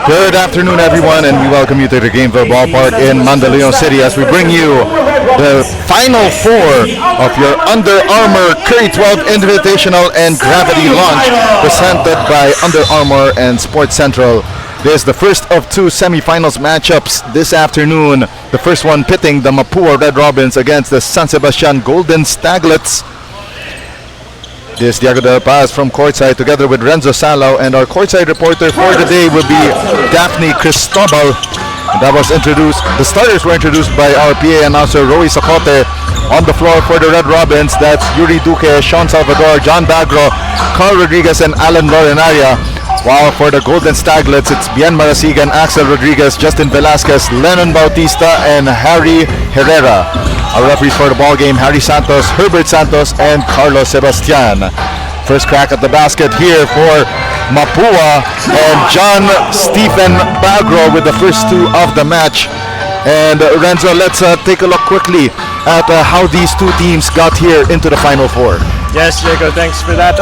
Good afternoon, everyone, and we welcome you to the Gameville Ballpark in Mandaluyong City as we bring you the final four of your Under Armour Curry 12 Invitational and Gravity Launch presented by Under Armour and Sports Central. This is the first of two semifinals matchups this afternoon. The first one pitting the Mapua Red Robins against the San Sebastian Golden Staglets. This is Diego Del Paz from courtside together with Renzo Salao, and our courtside reporter for the day will be Daphne Cristobal. That was introduced. The starters were introduced by our PA announcer Roy Sacote. On the floor for the Red Robins, that's Yuri Duque, Sean Salvador, John Bagro, Carl Rodriguez, and Alan Lorenaria. While for the Golden Staglets, it's Bien Marasigan, Axel Rodriguez, Justin Velasquez, Lennon Bautista, and Harry Herrera. Our referees for the ball game, Harry Santos, Herbert Santos, and Carlos Sebastian. First crack at the basket here for Mapua and John Stephen Bagro with the first two of the match. And Renzo, let's take a look quickly at how these two teams got here into the Final Four. Yes, Diego, thanks for that.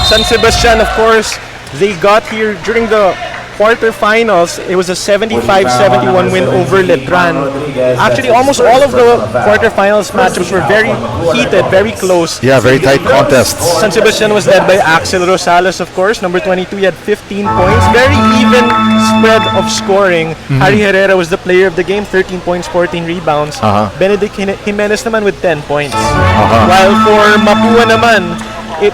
San Sebastian, of course, they got here during the quarterfinals. It was a 75-71 win over Letran. Actually, almost all of the quarterfinals matchups were very heated, very close. Yeah, very tight contests. San Sebastian was led by Axel Rosales, of course. Number 22, he had 15 points. Very even spread of scoring. Harry Herrera was the player of the game, 13 points, 14 rebounds. Benedict Jimenez naman with 10 points. While for Mapua naman,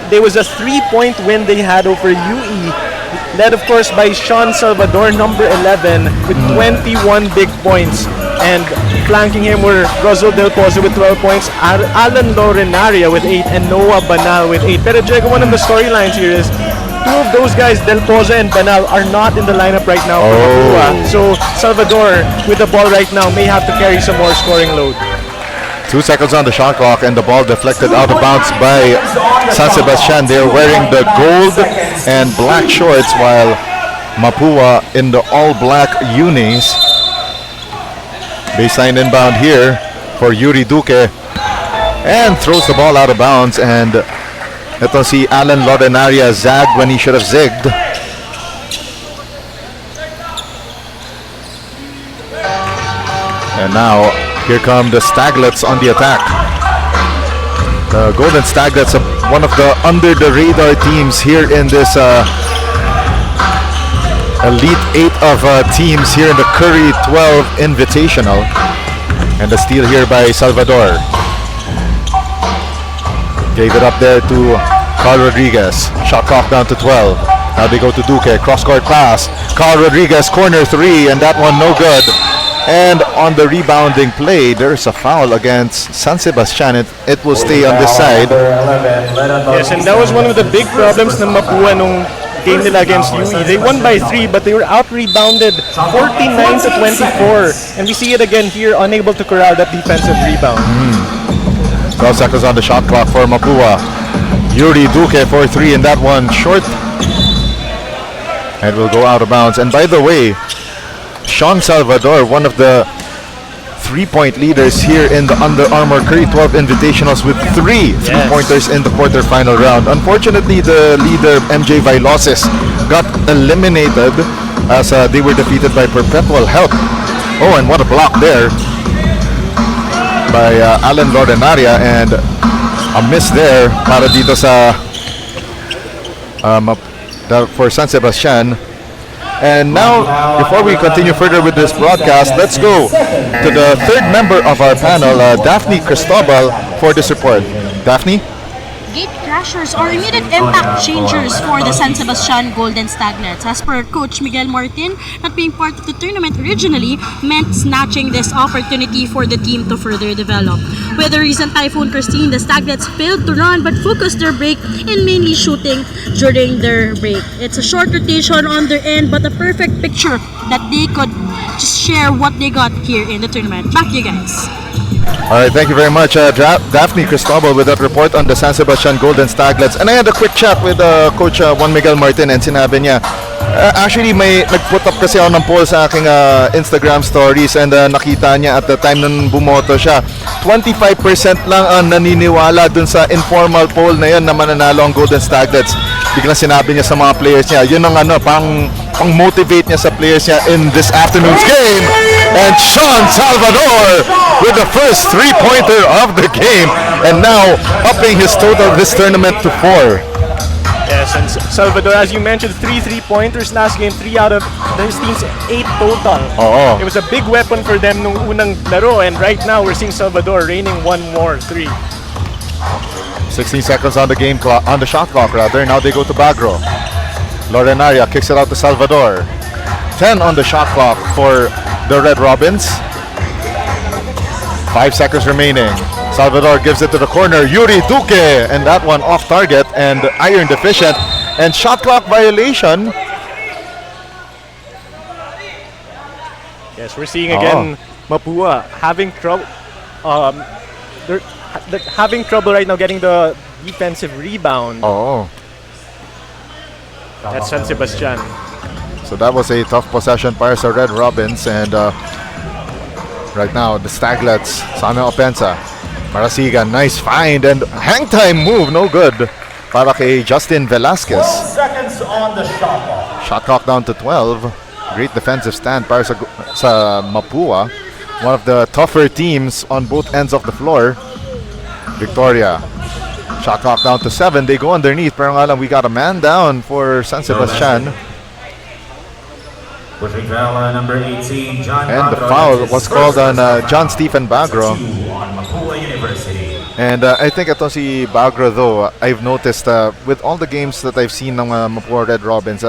there was a 3-point win they had over UE, led of course by Sean Salvador, number 11, with 21 big points. And flanking him were Rosal Del Pozo with 12 points, Alan Lorenaria with 8, and Noah Banal with 8. Pero Diego, one of the storylines here is two of those guys, Del Pozo and Banal, are not in the lineup right now for Mapua. So Salvador, with the ball right now, may have to carry some more scoring load. 2 seconds on the shot clock, and the ball deflected out of bounds by San Sebastian. They're wearing the gold and black shorts, while Mapua in the all-black unis. Baseline inbound here for Yuri Duque, and throws the ball out of bounds. And ito si Alan Lorenaria zagged when he should have zigged. And now here come the Staglets on the attack. The Golden Staglets are one of the under-the-radar teams here in this Elite 8 of teams here in the Curry 12 Invitational. And the steal here by Salvador. Gave it up there to Carl Rodriguez. Shot clock down to 12. Now they go to Duque. Cross-court pass. Carl Rodriguez, corner three, and that one no good. And on the rebounding play, there's a foul against San Sebastian. It will stay on this side. Yes, and that was one of the big problems ng Mapua nung game nila against UE. They won by 3, but they were out-rebounded 49-24. And we see it again here, unable to corral that defensive rebound. 12 seconds on the shot clock for Mapua. Yuri Duque for 3, and that one short. And will go out of bounds. And by the way, Sean Salvador, one of the three-point leaders here in the Under Armour Curry 12 Invitationals, with 3 three-pointers in the quarterfinal round. Unfortunately, the leader, MJ Vailosis, got eliminated as they were defeated by Perpetual Help. Oh, and what a block there by Alan Lorenaria, and a miss there para dito sa for San Sebastian. And now, before we continue further with this broadcast, let's go to the third member of our panel, Daphne Cristobal, for this report. Daphne? Gate crashers or immediate impact changers for the San Sebastian Golden Staglets. As per Coach Miguel Martin, not being part of the tournament originally meant snatching this opportunity for the team to further develop. With the recent Typhoon Christine, the Staglets failed to run but focused their break in mainly shooting during their break. It's a short rotation on their end, but a perfect picture that they could just share what they got here in the tournament. Back to you guys. All right, thank you very much, Daphne Cristobal, with that report on the San Sebastian Golden Staglets. And I had a quick chat with Coach Juan Miguel Martin, and sinabi niya, actually may nag-put up kasi ako ng poll sa aking Instagram stories, and nakita niya at the time nung bumoto siya, 25% lang ang naniniwala dun sa informal poll na yun na mananalo ang Golden Staglets. Biglang sinabi niya sa mga players niya, yun ang pang pang-motivate niya sa players niya in this afternoon's game. And Sean Salvador with the first three-pointer of the game. And now upping his total this tournament to 4. Yes, and Salvador, as you mentioned, 3 3-pointers last game, 3 out of his team's 8 total. Oo. It was a big weapon for them nung unang laro, and right now we're seeing Salvador raining one more 3. 16 seconds on the game clock, on the shot clock rather. Now they go to Bagro. Lorenaria kicks it out to Salvador. 10 on the shot clock for the Red Robins. 5 seconds remaining. Salvador gives it to the corner. Yuri Duque, and that one off target and iron deficient. And shot clock violation. Yes, we're seeing again Mapua having trouble. They're having trouble right now getting the defensive rebound. Oh. That's San Sebastian. So that was a tough possession para sa Red Robins, and right now the Staglets sa aming opensa. Marasigan, nice find and hang time move, no good para kay Justin Velasquez. 12 seconds on the shot clock. Shot clock down to 12. Great defensive stand para sa Mapua. One of the tougher teams on both ends of the floor. Victoria. Shot clock down to 7. They go underneath. Pero nga lang, we got a man down for San Sebastian. Pushing foul on number 18, John And the Bagro. foul That's his was first called on personal John foul. Stephen Bagro. 2 on Mapua University. And I think ito si Bagro though, I've noticed with all the games that I've seen ng Mapua Red Robins,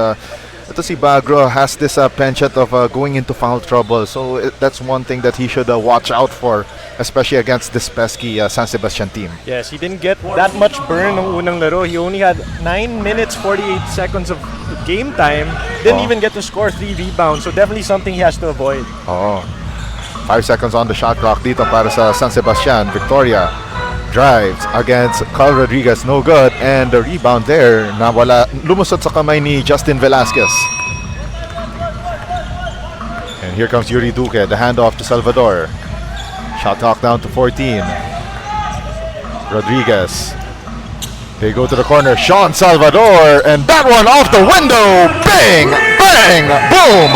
ito si Bagro has this penchant of going into foul trouble. So that's one thing that he should watch out for, especially against this pesky San Sebastian team. Yes, he didn't get that much burn ng unang laro. He only had 9 minutes 48 seconds of game time. Didn't even get to score 3 rebounds. So definitely something he has to avoid. Oh. 5 seconds on the shot clock dito para sa San Sebastian. Victoria drives against Carl Rodriguez, no good, and the rebound there nawala, lumusot sa kamay ni Justin Velasquez. And here comes Yuri Duque, the handoff to Salvador. Shot clock down to 14. Rodriguez. They go to the corner. Sean Salvador, and that one off the window. Bang! Bang! Boom!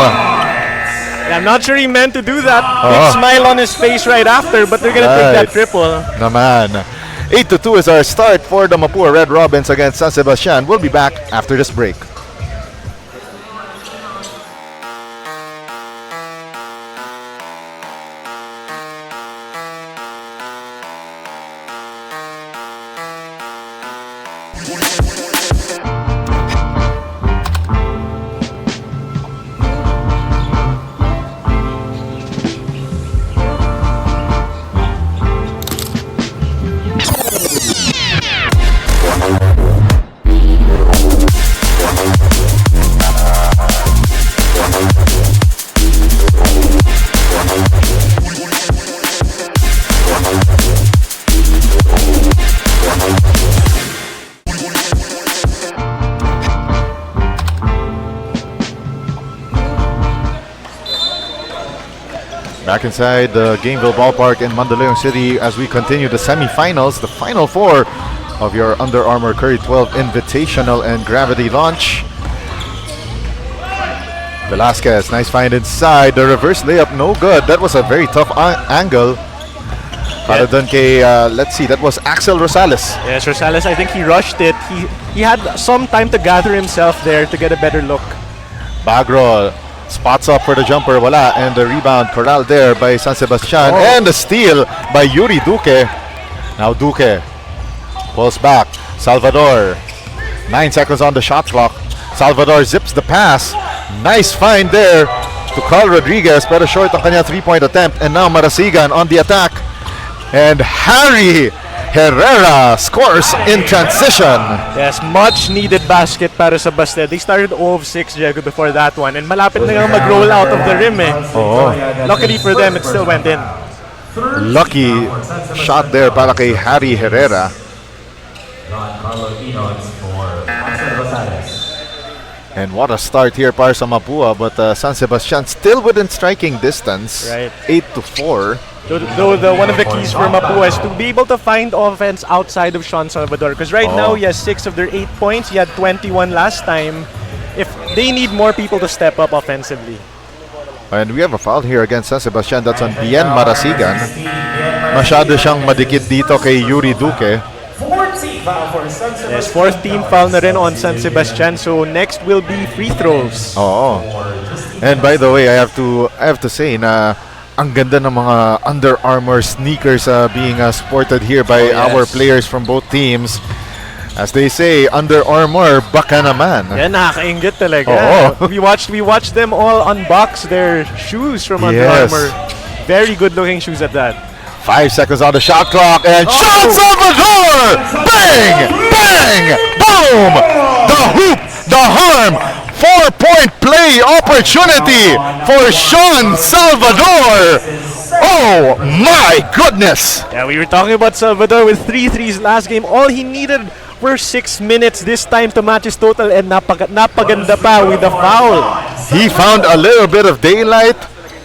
I'm not sure he meant to do that. Big smile on his face right after, but they're gonna take that triple. Naman. 8-2 is our start for the Mapua Red Robins against San Sebastian. We'll be back after this break. Back inside the Gameville Ballpark in Mandaluyong City as we continue the semifinals, the final 4 of your Under Armour Curry 12 Invitational and Gravity launch. Velasquez, nice find inside. The reverse layup, no good. That was a very tough angle. Para dun kay, let's see, that was Axel Rosales. Yes, Rosales, I think he rushed it. He had some time to gather himself there to get a better look. Bagro spots up for the jumper, wala, and the rebound corral there by San Sebastian, and the steal by Yuri Duque. Now Duque pulls back. Salvador, 9 seconds on the shot clock. Salvador zips the pass. Nice find there to Carl Rodriguez, pero short ang kanya 3-point attempt. And now Marasigan on the attack. And Harry Herrera scores in transition. Yes, much needed basket para sa Bastet. They started 0-6, Diego, before that one. And malapit na nga mag-roll out of the rim eh. Luckily for them, it still went in. Lucky shot there para kay Harry Herrera. And what a start here para sa Mapua, but San Sebastian still within striking distance. Right. 8-4. Though one of the keys for Mapua is to be able to find offense outside of Sean Salvador. Because right now he has 6 of their 8 points. He had 21 last time. If they need more people to step up offensively. And we have a foul here against San Sebastian. That's on Bien Marasigan. Masyado siyang madikit dito kay Yuri Duque. 14th foul for San Sebastian. Yes, fourth team foul na rin on San Sebastian. So next will be free throws. Oo. And by the way, I have to say na ang ganda ng mga Under Armour sneakers being sported here by our players from both teams. As they say, Under Armour, baka naman. Yan, nakakaingit talaga. Oo. We watched them all unbox their shoes from Under Yes. Armour. Very good looking shoes at that. 5 seconds on the shot clock, and Sean Salvador! Bang! Bang! Boom! The hoop! The harm! 4-point play opportunity for Sean Salvador! Oh my goodness! Yeah, we were talking about Salvador with 3 threes last game. All he needed were 6 minutes this time to match his total, and napaganda pa with the foul. He found a little bit of daylight,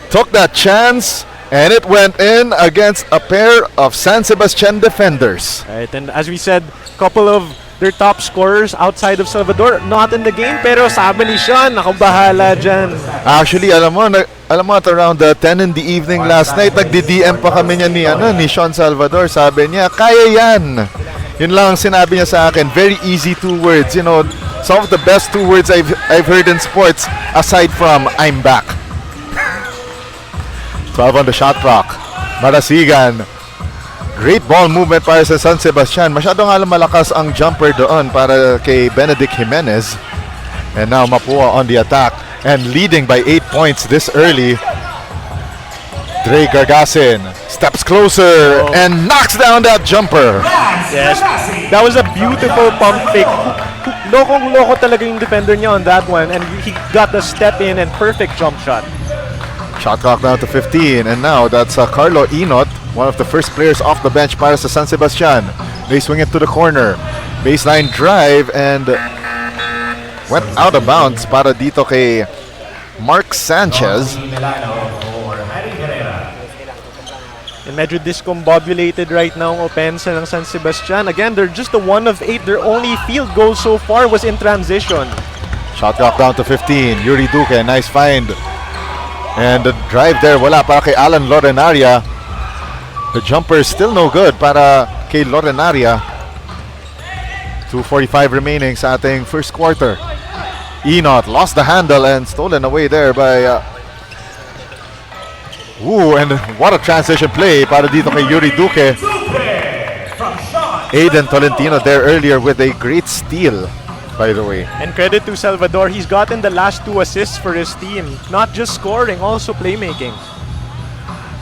took that chance, and it went in against a pair of San Sebastian defenders. Right, and as we said, couple of their top scorers outside of Salvador not in the game, pero sabi ni Sean, ako bahala dyan. Actually, alam mo at around 10 in the evening last night, nagdi-DM pa kami niya ni Sean Salvador. Sabi niya, kaya yan. Yun lang ang sinabi niya sa akin. Very easy 2 words. You know, some of the best 2 words I've heard in sports aside from I'm back. 12 on the shot clock. Marasigan. Great ball movement para sa San Sebastian. Masyado nga malakas ang jumper doon para kay Benedict Jimenez. And now Mapua on the attack and leading by 8 points this early. Dre Gargasin steps closer and knocks down that jumper. Yes, that was a beautiful pump fake. Lokong-loko talaga yung defender niya on that one, and he got the step in and perfect jump shot. Shot clock down to 15, and now that's Carlo Inot, one of the first players off the bench para sa San Sebastian. They swing it to the corner. Baseline drive and went out of bounds para dito kay Mark Sanchez. And medyo discombobulated right now ang offense ng San Sebastian. Again, they're just a 1 of 8. Their only field goal so far was in transition. Shot clock down to 15. Yuri Duque, nice find. And the drive there, wala para kay Alan Lorenaria. The jumper is still no good para kay Lorenaria. 2:45 remaining sa ating first quarter. Enot lost the handle and stolen away there by and what a transition play para dito kay Yuri Duque. Aiden Tolentino there earlier with a great steal, by the way. And credit to Salvador, he's gotten the last 2 assists for his team. Not just scoring, also playmaking.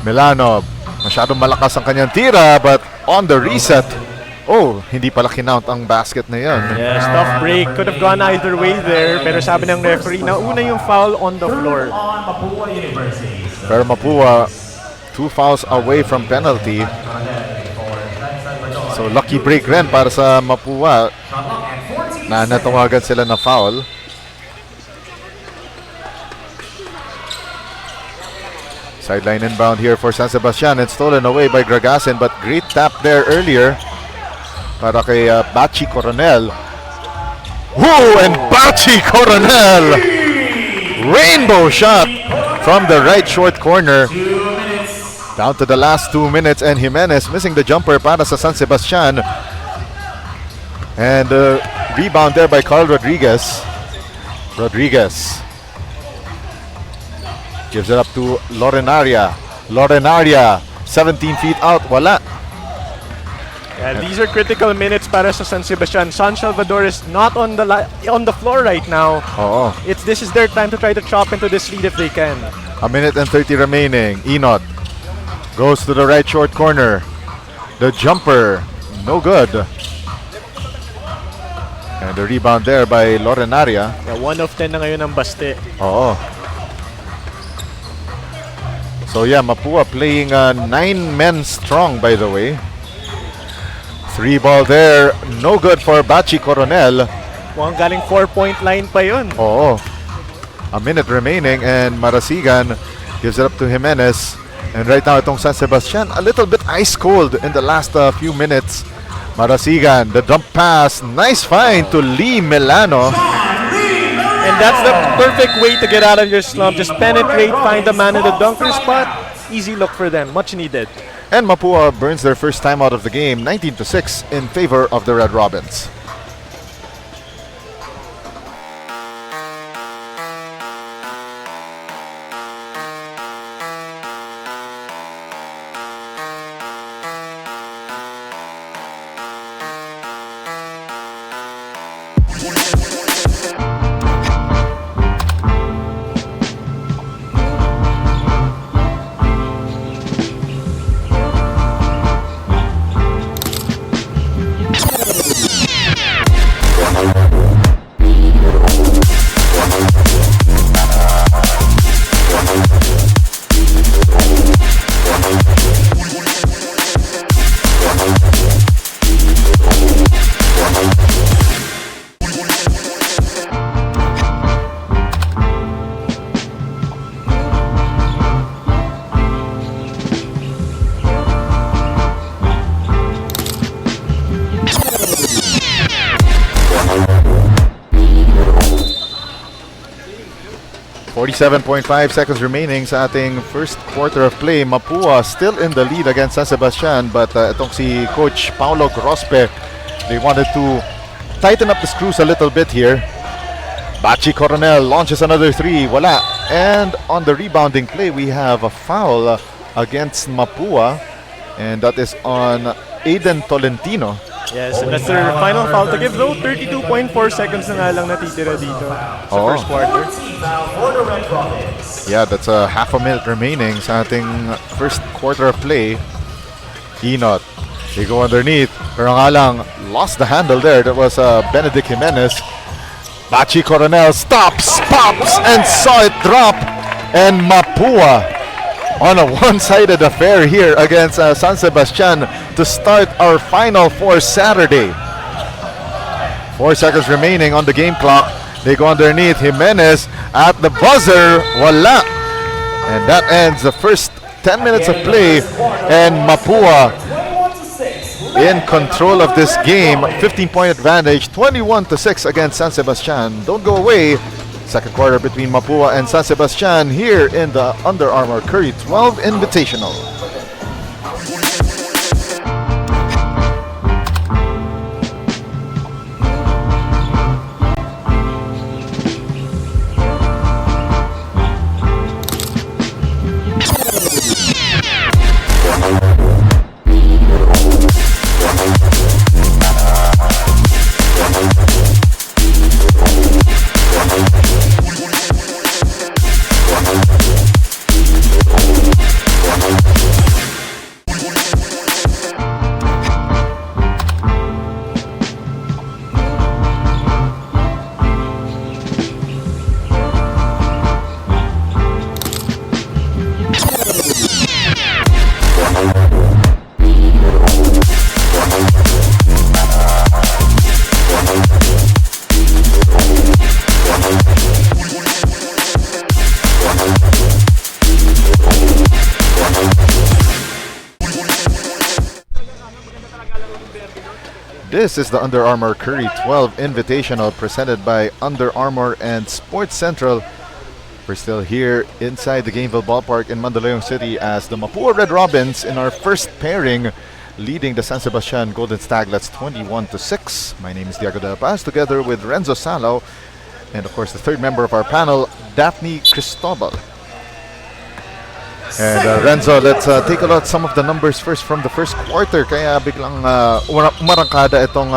Milano, masyadong malakas ang kanyang tira, but on the reset, hindi pala kinount ang basket na yan. Yes, tough break. Could have gone either way there, pero sabi ng referee, nauna yung foul on the floor. Pero Mapua, 2 fouls away from penalty. So lucky break rin para sa Mapua na natawagan sila na foul. Sideline inbound here for San Sebastian and stolen away by Gragasin, but great tap there earlier para kay Bachi Coronel. And Bachi Coronel! Rainbow shot from the right short corner. Down to the last 2 minutes, and Jimenez missing the jumper para sa San Sebastian. And rebound there by Carl Rodriguez. Rodriguez gives it up to Lorenaria. Lorenaria, 17 feet out, wala. Yeah, these are critical minutes para sa San Sebastian. San Salvador is not on the floor right now. This is their time to try to chop into this lead if they can. 1 minute and 30 remaining. Enot goes to the right short corner. The jumper, no good. And the rebound there by Lorenaria. Yeah, 1 of 10 na ngayon ang baste. So yeah, Mapua playing 9 men strong, by the way. 3 ball there, no good for Bachi Coronel. Mukhang galing 4-point line pa yun. A minute remaining and Marasigan gives it up to Jimenez. And right now itong San Sebastian a little bit ice cold in the last few minutes. Marasigan, the dump pass, nice find to Lee Milano. And that's the perfect way to get out of your slump. Just penetrate, find the man in the dunker spot. Easy look for them, much needed. And Mapua burns their first time out of the game, 19-6 in favor of the Red Robins. .5 seconds remaining sa ating first quarter of play. Mapua still in the lead against San Sebastian, but itong si Coach Paulo Grospe, they wanted to tighten up the screws a little bit here. Bachi Coronel launches another three, wala. And on the rebounding play, we have a foul against Mapua, and that is on Aiden Tolentino. Yes, and that's their final foul to give, though. 32.4 seconds na nga lang natitira dito sa first quarter. Yeah, that's a half a minute remaining sa ating first quarter of play. Inot, they go underneath. Pero nga lang, lost the handle there. That was Benedict Jimenez. Bachi Coronel stops, pops, and saw it drop. And Mapua on a one-sided affair here against San Sebastian to start our Final Four Saturday. 4 seconds remaining on the game clock. They go underneath. Jimenez at the buzzer. Wala. And that ends the first 10 minutes of play. And Mapua in control of this game. 15-point advantage. 21-6 against San Sebastian. Don't go away. Second quarter between Mapua and San Sebastian here in the Under Armour Curry 12 Invitational. This is the Under Armour Curry 12 Invitational presented by Under Armour and Sports Central. We're still here inside the Gameville Ballpark in Mandaluyong City as the Mapua Red Robins in our first pairing leading the San Sebastian Golden Staglets 21-6. My name is Diego De La Paz together with Renzo Salo and of course the third member of our panel, Daphne Cristobal. And Renzo, let's take a look at some of the numbers first from the first quarter. Kaya biglang umarangkada itong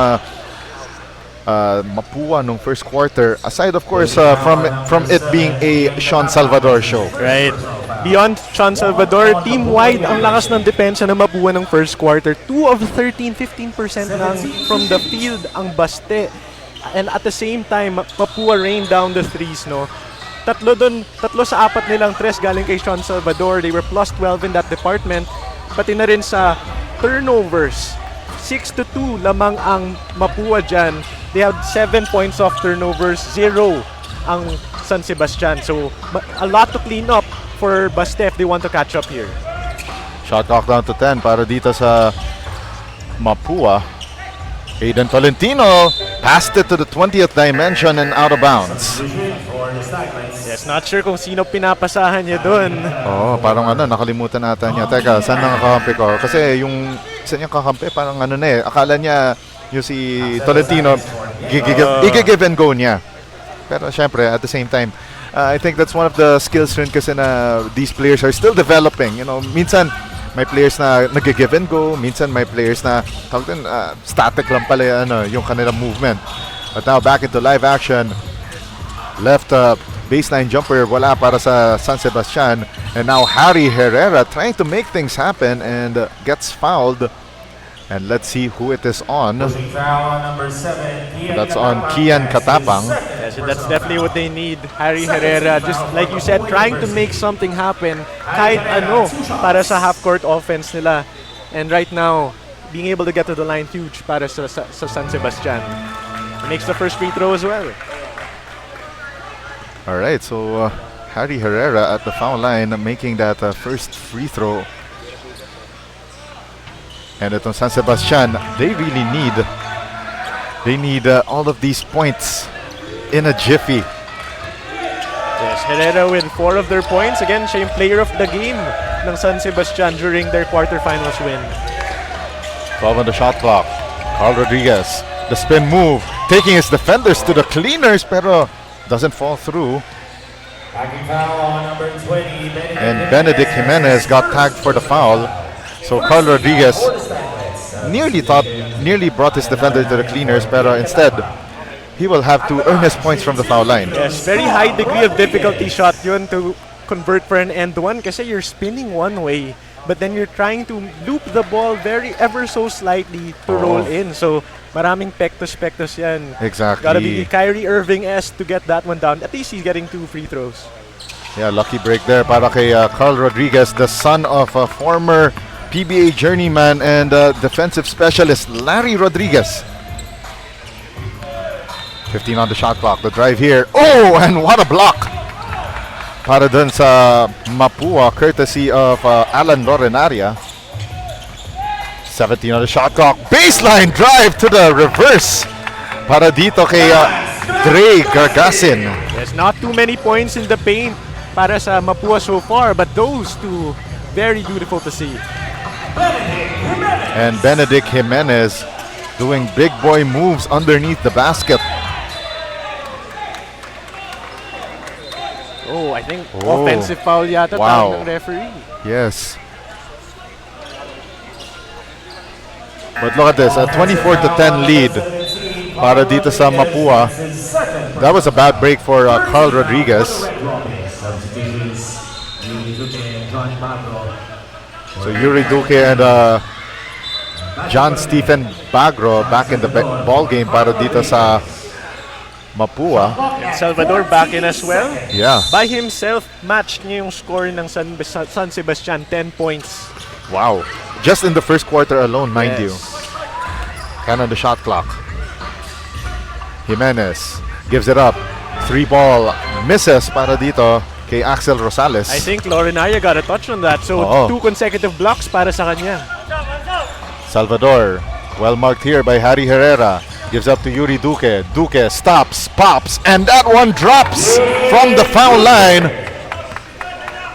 Mapua nung first quarter. Aside of course from it being a Sean Salvador show. Right. Beyond Sean Salvador, team-wide ang lakas ng depensa ng Mapua ng first quarter. 2 of 13, 15% lang from the field ang baste. And at the same time, Mapua rained down the threes, no? Tatlo sa apat nilang tres galing kay Sean Salvador. They were plus 12 in that department. Pati na rin sa turnovers. 6-2 lamang ang Mapua dyan. They had 7 points off turnovers, 0 ang San Sebastian. So, a lot to clean up for Baste if they want to catch up here. Shot clock down to 10 para dito sa Mapua. Aiden Tolentino Passed it to the 20th dimension and out of bounds. Yes, not sure kung sino pinapasahan niya dun. Oh, parang nakalimutan ata niya. Teka, saan ang kakampi ko? Kasi yung saan yung kakampi, parang akala niya yung si Tolentino, i-give and go niya. Pero syempre, at the same time, I think that's one of the skills rin kasi na these players are still developing. You know, minsan may players na nag-give and go, minsan may players na static lang pala yung kanilang movement. But now back into live action. Left baseline jumper wala para sa San Sebastian, and now Harry Herrera trying to make things happen and gets fouled. And let's see who it is on. That's on Kian Katapang. Yes, that's definitely what they need. Harry Herrera, just like you said, trying to make something happen kahit para sa half-court offense nila. And right now, being able to get to the line, huge para sa San Sebastian. He makes the first free throw as well. Alright, so Harry Herrera at the foul line making that first free throw. And itong San Sebastian, they really need all of these points in a jiffy. Yes, Herrera with 4 of their points. Again, siya yung player of the game ng San Sebastian during their quarterfinals win. 12 on the shot clock. Carl Rodriguez, the spin move, taking his defenders to the cleaners, pero doesn't fall through. And Benedict Jimenez got tagged for the foul. So Carl Rodriguez nearly brought his defender to the cleaners, pero instead, he will have to earn his points from the foul line. Yes, very high degree of difficulty shot yun to convert for an end one kasi you're spinning one way, but then you're trying to loop the ball ever so slightly to roll in. So maraming pectus yan. Exactly. Gotta be Kyrie Irving-esque to get that one down. At least he's getting 2 free throws. Yeah, lucky break there para kay Carl Rodriguez, the son of a former PBA journeyman and defensive specialist Larry Rodriguez. 15 on the shot clock. The drive here. Oh, and what a block! Para dun sa Mapua, courtesy of Alan Lorenaria. 17 on the shot clock. Baseline drive to the reverse. Para dito kay Dre Gargasin. There's not too many points in the paint para sa Mapua so far, but those two, very beautiful to see. And Benedict Jimenez doing big boy moves underneath the basket. Oh, I think offensive foul yata tawag ng referee. Yes. But look at this, a 24-10 lead para dito sa Mapua. That was a bad break for Carl Rodriguez. So Yuri Duque and John Stephen Bagro back in the ball game para dito sa Mapua. And Salvador back in as well. Yeah. By himself, matched niya yung score ng San Sebastian, 10 points. Wow. Just in the first quarter alone, mind you. And on the shot clock. Jimenez gives it up. 3 ball misses para dito kay Axel Rosales. I think Lorenaria got a touch on that. So 2 consecutive blocks para sa kanya. Salvador, well marked here by Harry Herrera. Gives up to Yuri Duque. Duque stops, pops, and that one drops from the foul line.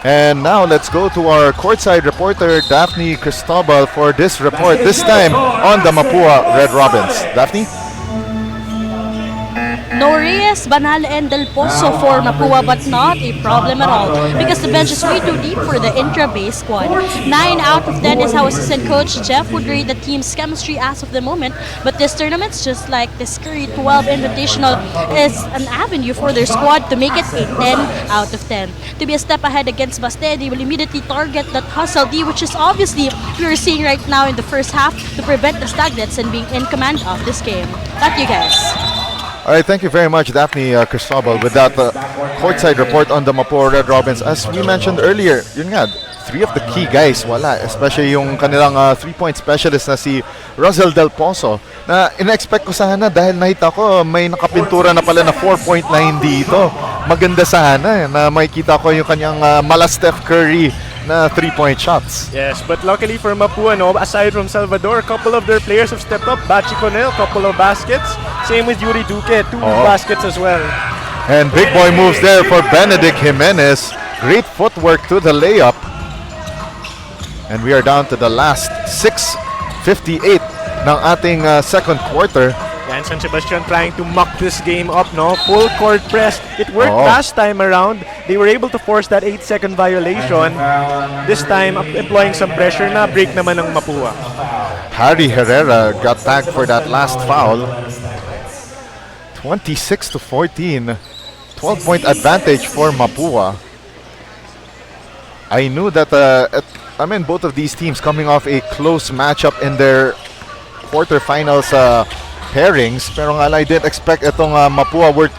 And now let's go to our courtside reporter, Daphne Cristobal, for this report, this time on the Mapua Red Robins. Daphne? No Reyes, Banal, and Del Pozo for Mapua, but not a problem at all because the bench is way too deep for the intra-base squad. 9 out of 10 is how assistant coach Jeff would rate the team's chemistry as of the moment, but this tournament's just like this Curry 12 Invitational is an avenue for their squad to make it a 10 out of 10. To be a step ahead against Baste, they will immediately target that hustle D, which is obviously we're seeing right now in the first half to prevent the Staglets and being in command of this game. Back to you guys. All right, thank you very much, Daphne Cristobal, with that courtside report on the Mapua Red Robins. As we mentioned earlier, yun nga, 3 of the key guys wala, especially yung kanilang 3-point specialist na si Rosel Del Pozo, na in-expect ko sana dahil nakita ko may nakapintura na pala na 4.9 dito. Maganda sana na makikita ko yung kanyang mala Steph Curry na 3-point shots. Yes, but luckily for Mapua, aside from Salvador, a couple of their players have stepped up. Bachi Conel, couple of baskets. Same with Yuri Duque, 2 baskets as well. And big boy moves there for Benedict Jimenez. Great footwork to the layup. And we are down to the last 6:58 ng ating second quarter. And San Sebastian trying to muck this game up, no? Full court press. It worked last time around. They were able to force that 8-second violation. This time, employing some pressure na, break naman ng Mapua. Harry Herrera got tagged for that last foul. 26-14. 12-point advantage for Mapua. I knew that, both of these teams coming off a close matchup in their quarterfinals pairings, pero nga I didn't expect itong Mapua would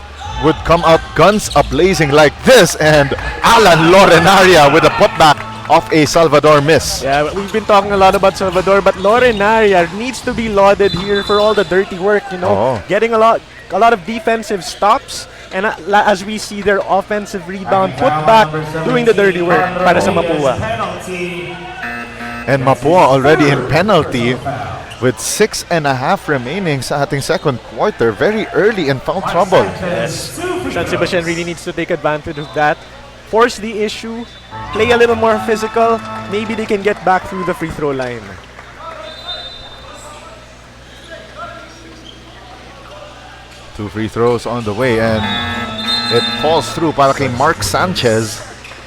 come out guns a-blazing like this, and Alan Lorenaria with a putback off a Salvador miss. Yeah, we've been talking a lot about Salvador, but Lorenaria needs to be lauded here for all the dirty work, getting a lot of defensive stops, and as we see their offensive rebound put back, doing the dirty work para sa Mapua. And Mapua already in penalty with 6.5 remaining sa ating second quarter. Very early in foul trouble. Yes. San Sebastian really needs to take advantage of that. Force the issue, play a little more physical, maybe they can get back through the free throw line. Two free throws on the way, and it falls through para kay Mark Sanchez.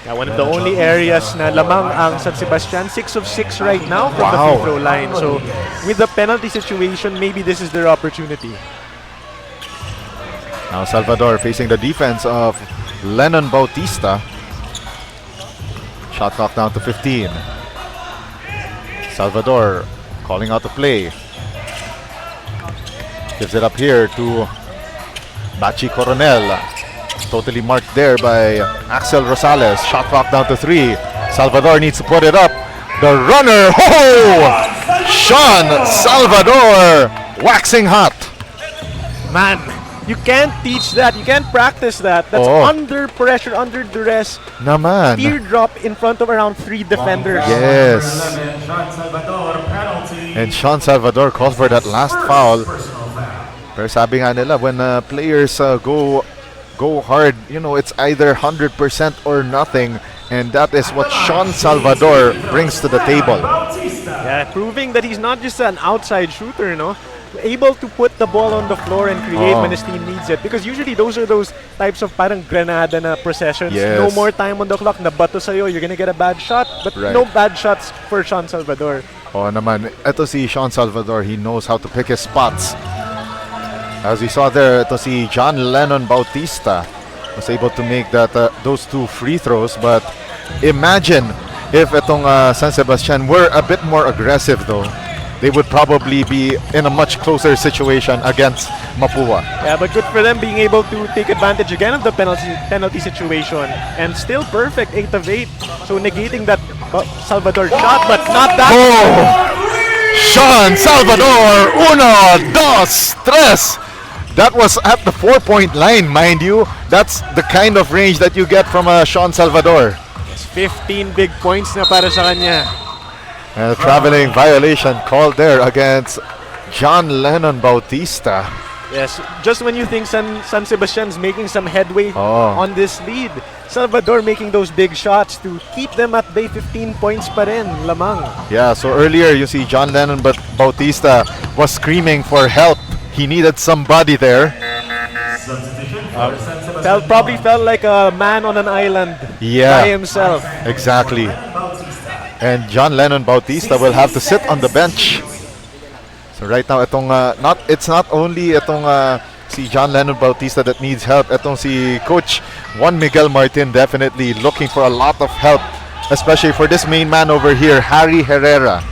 Yeah, one of the only areas na lamang ang San Sebastian, 6 of 6 right now from the free throw line. So with the penalty situation, maybe this is their opportunity. Now Salvador facing the defense of Lennon Bautista. Shot clock down to 15. Salvador calling out the play. Gives it up here to Bachi Coronel. Totally marked there by Axel Rosales. Shot clock down to 3. Salvador needs to put it up. The runner, Sean Salvador waxing hot. Man, you can't teach that. You can't practice that. That's under pressure, under duress. Naman. Teardrop in front of around 3 defenders. Yes. And Sean Salvador called for that last foul. Pero sabi nga nila, when players go hard, it's either 100% or nothing, and that is what Sean Salvador brings to the table. Yeah, proving that he's not just an outside shooter, able to put the ball on the floor and create when his team needs it. Because usually those are those types of parang granada na processions. Yes. No more time on the clock, nabato sa'yo, you're gonna get a bad shot, but no bad shots for Sean Salvador. Naman, ito si Sean Salvador, he knows how to pick his spots. As we saw there, ito si John Lennon Bautista was able to make those 2 free throws. But imagine if itong San Sebastian were a bit more aggressive though. They would probably be in a much closer situation against Mapua. Yeah, but good for them being able to take advantage again of the penalty situation. And still perfect, 8 of 8. So negating that Salvador shot, but not that. Sean Salvador, 1, 2, 3. That was at the 4-point line, mind you. That's the kind of range that you get from Sean Salvador. It's 15 big points na para sa kanya. And a traveling violation called there against John Lennon Bautista. Yes, just when you think San Sebastian's making some headway on this lead, Salvador making those big shots to keep them at bay. 15 points pa rin, lamang. Yeah, so earlier you see John Lennon Bautista was screaming for help. He needed somebody there. Probably felt like a man on an island by himself. Exactly. And John Lennon Bautista will have to sit on the bench. So right now, it's not only si John Lennon Bautista that needs help. Itong si Coach Juan Miguel Martin definitely looking for a lot of help, especially for this main man over here, Harry Herrera.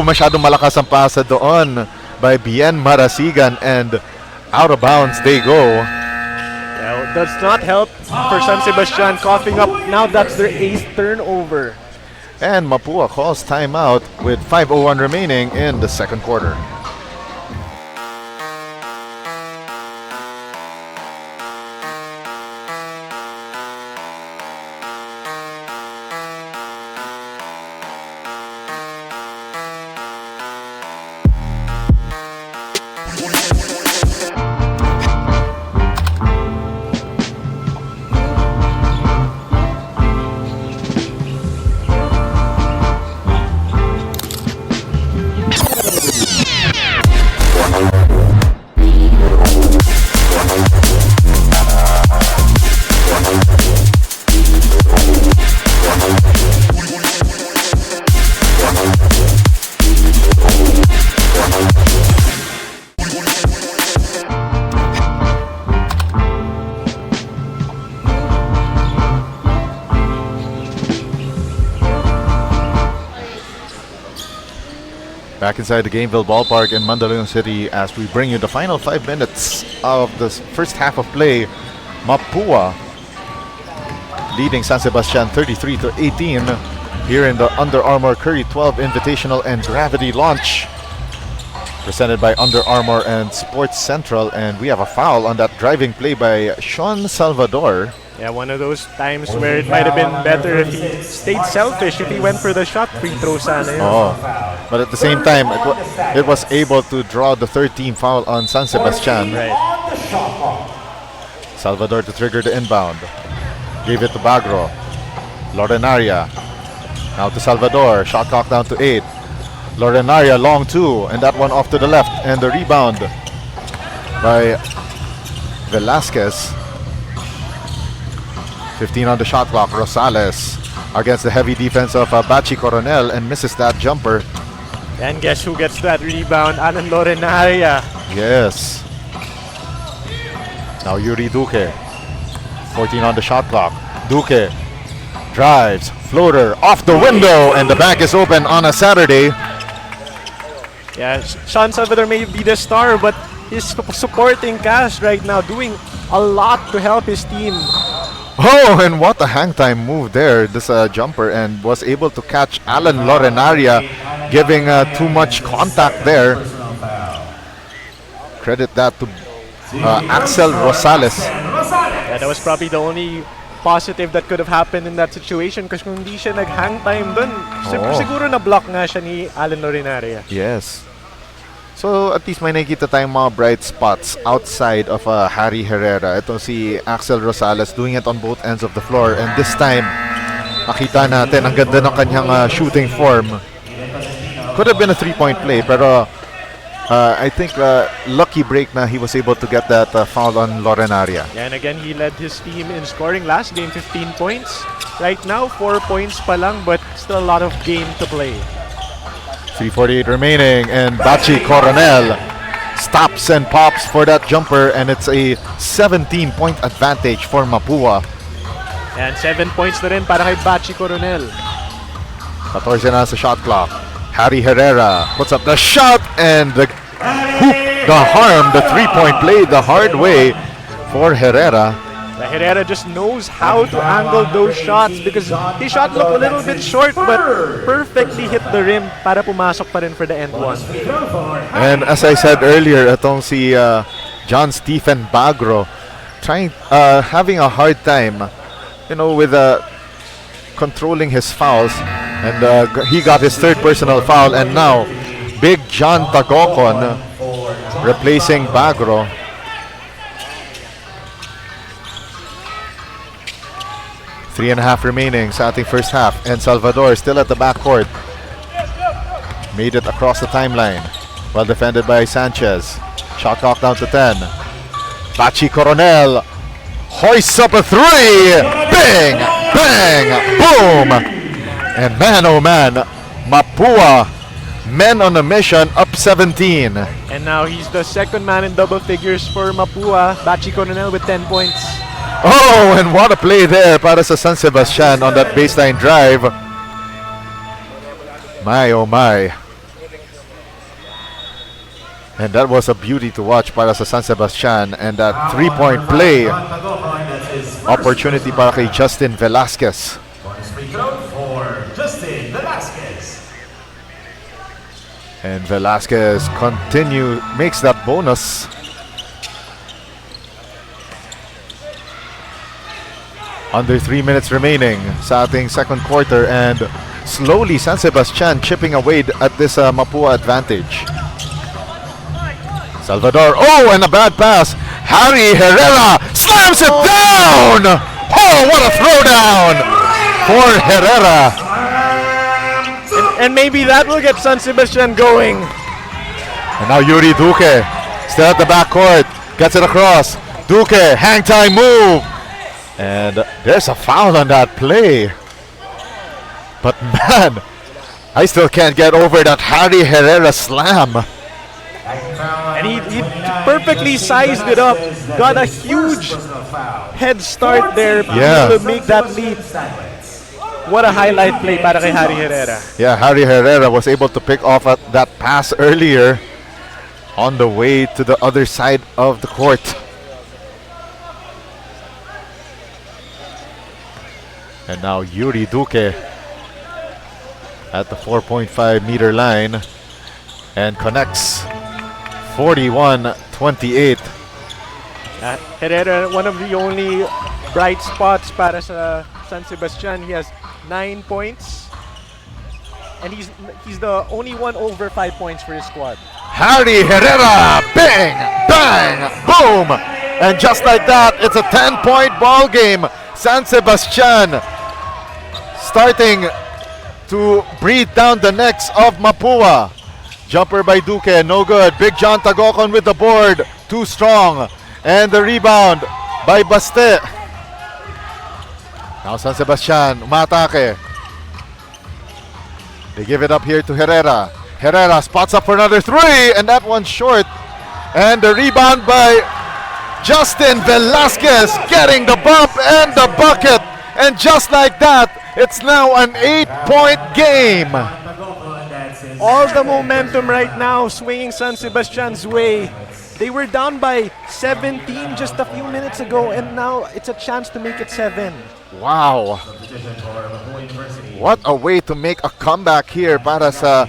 Masyadong malakas ang pasa doon by Bien Marasigan, and out of bounds they go. Yeah, does not help for San Sebastian coughing up. Now that's their 8th turnover. And Mapua calls timeout with 5:01 remaining in the second quarter. Back inside the Gameville Ballpark in Mandaluyong City as we bring you the final 5 minutes of the first half of play. Mapua leading San Sebastian 33-18 here in the Under Armour Curry 12 Invitational and Gravity Launch, presented by Under Armour and Sports Central. And we have a foul on that driving play by Sean Salvador. Yeah, one of those times where it might have been better if he stayed selfish, if he went for the shot free throw sana yun. Oh, but at the same time, it was able to draw the third team foul on San Sebastian. Right. Salvador to trigger the inbound. Gave it to Bagro. Lorenaria. Now to Salvador. Shot clock down to 8. Lorenaria long 2, and that one off to the left. And the rebound by Velasquez. 15 on the shot clock. Rosales against the heavy defense of Bachi Coronel and misses that jumper. And guess who gets that rebound? Alan Lorenaria. Yes. Now Yuri Duque. 14 on the shot clock. Duque drives. Floater off the window, and the back is open on a Saturday. Yeah, Sean Salvador may be the star, but he's supporting cast right now, doing a lot to help his team. Oh, and what a hang time move there, this jumper, and was able to catch Alan Lorenaria, giving too much contact there. Credit that to Axel Rosales. Yeah, that was probably the only positive that could have happened in that situation, because kung hindi siya nag-hang time dun, siguro na-block nga siya ni Alan Lorenaria. Yes. So at least may nakikita tayong mga bright spots outside of Harry Herrera. Ito si Axel Rosales doing it on both ends of the floor, and this time makita natin ang ganda ng kanyang shooting form. Could have been a 3-point play, pero I think lucky break na he was able to get that foul on Lorenaria. Yeah, and again, he led his team in scoring last game, 15 points. Right now, 4 points pa lang, but still a lot of game to play. 3:48 remaining, and Bachi Coronel stops and pops for that jumper, and it's a 17-point advantage for Mapua. And 7 points na rin para kay Bachi Coronel. 14 na sa shot clock. Harry Herrera puts up the shot, and the hoop, the harm, the 3-point play the hard way for Herrera. Herrera just knows how to angle those shots, because his shot looked a little bit short but perfectly hit the rim para pumasok pa rin for the end one. And as I said earlier, itong si John Stephen Bagro having a hard time, with controlling his fouls, and he got his third personal foul, and now Big John Tagocon replacing Bagro. 3.5 remaining sa ating first half, and Salvador still at the backcourt. Made it across the timeline. Well defended by Sanchez. Shot clock down to 10. Bachi Coronel hoists up a 3. Bang! Bang! Boom! And man, oh man, Mapua, men on a mission, up 17. And now he's the second man in double figures for Mapua. Bachi Coronel with 10 points. Oh, and what a play there para sa San Sebastian on that baseline drive. My, oh my. And that was a beauty to watch para sa San Sebastian, and that 3-point play opportunity para kay Justin Velasquez. And Velasquez makes that bonus. Under 3 minutes remaining sa ating second quarter, and slowly San Sebastian chipping away at this Mapua advantage. Salvador, oh, and a bad pass. Harry Herrera slams it down! Oh, what a throwdown for Herrera. And maybe that will get San Sebastian going. And now Yuri Duque, still at the backcourt, gets it across. Duque, hang time move. And there's a foul on that play. But man, I still can't get over that Harry Herrera slam. And he perfectly sized it up. Got a huge head start there to make that leap. what a highlight play para kay Harry Herrera. Yeah, Harry Herrera was able to pick off that pass earlier on the way to the other side of the court. And now Yuri Duque at the 4.5-meter line and connects 41-28. Herrera, one of the only bright spots para sa San Sebastian. He has 9 points. And he's the only one over 5 points for his squad. Harry Herrera, bang, bang, boom. And just like that, it's a 10-point ball game. San Sebastian starting to breathe down the necks of Mapua. Jumper by Duque, no good. Big John Tagocon with the board, too strong. And the rebound by Baste. Now San Sebastian, umatake. They give it up here to Herrera. Herrera spots up for another three, and that one's short. And the rebound by Justin Velasquez, getting the bump and the bucket. And just like that, it's now an 8-point game. All the momentum right now swinging San Sebastian's way. They were down by 17 just a few minutes ago, and now it's a chance to make it 7. Wow. What a way to make a comeback here para sa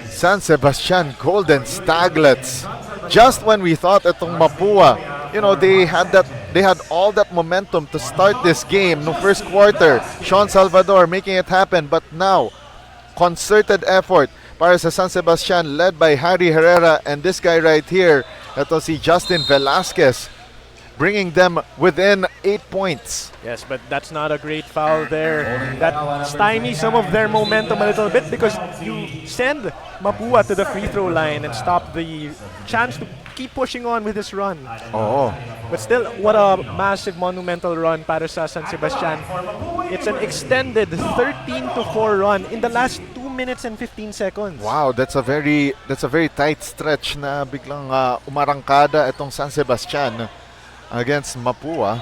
San Sebastian Golden Staglets. Just when we thought itong Mapua, you know, they had all that momentum to start this game no first quarter. Sean Salvador making it happen, but now concerted effort para sa San Sebastian led by Harry Herrera and this guy right here, ito si Justin Velasquez, bringing them within 8 points. Yes, but that's not a great foul there. That stymies some of their momentum a little bit because you send Mapua to the free throw line and stop the chance to keep pushing on with this run. Oh. But still, what a massive monumental run para sa San Sebastian. It's an extended 13-4 run in the last 2 minutes and 15 seconds. Wow, that's a very tight stretch na biglang umarangkada itong San Sebastian against Mapua.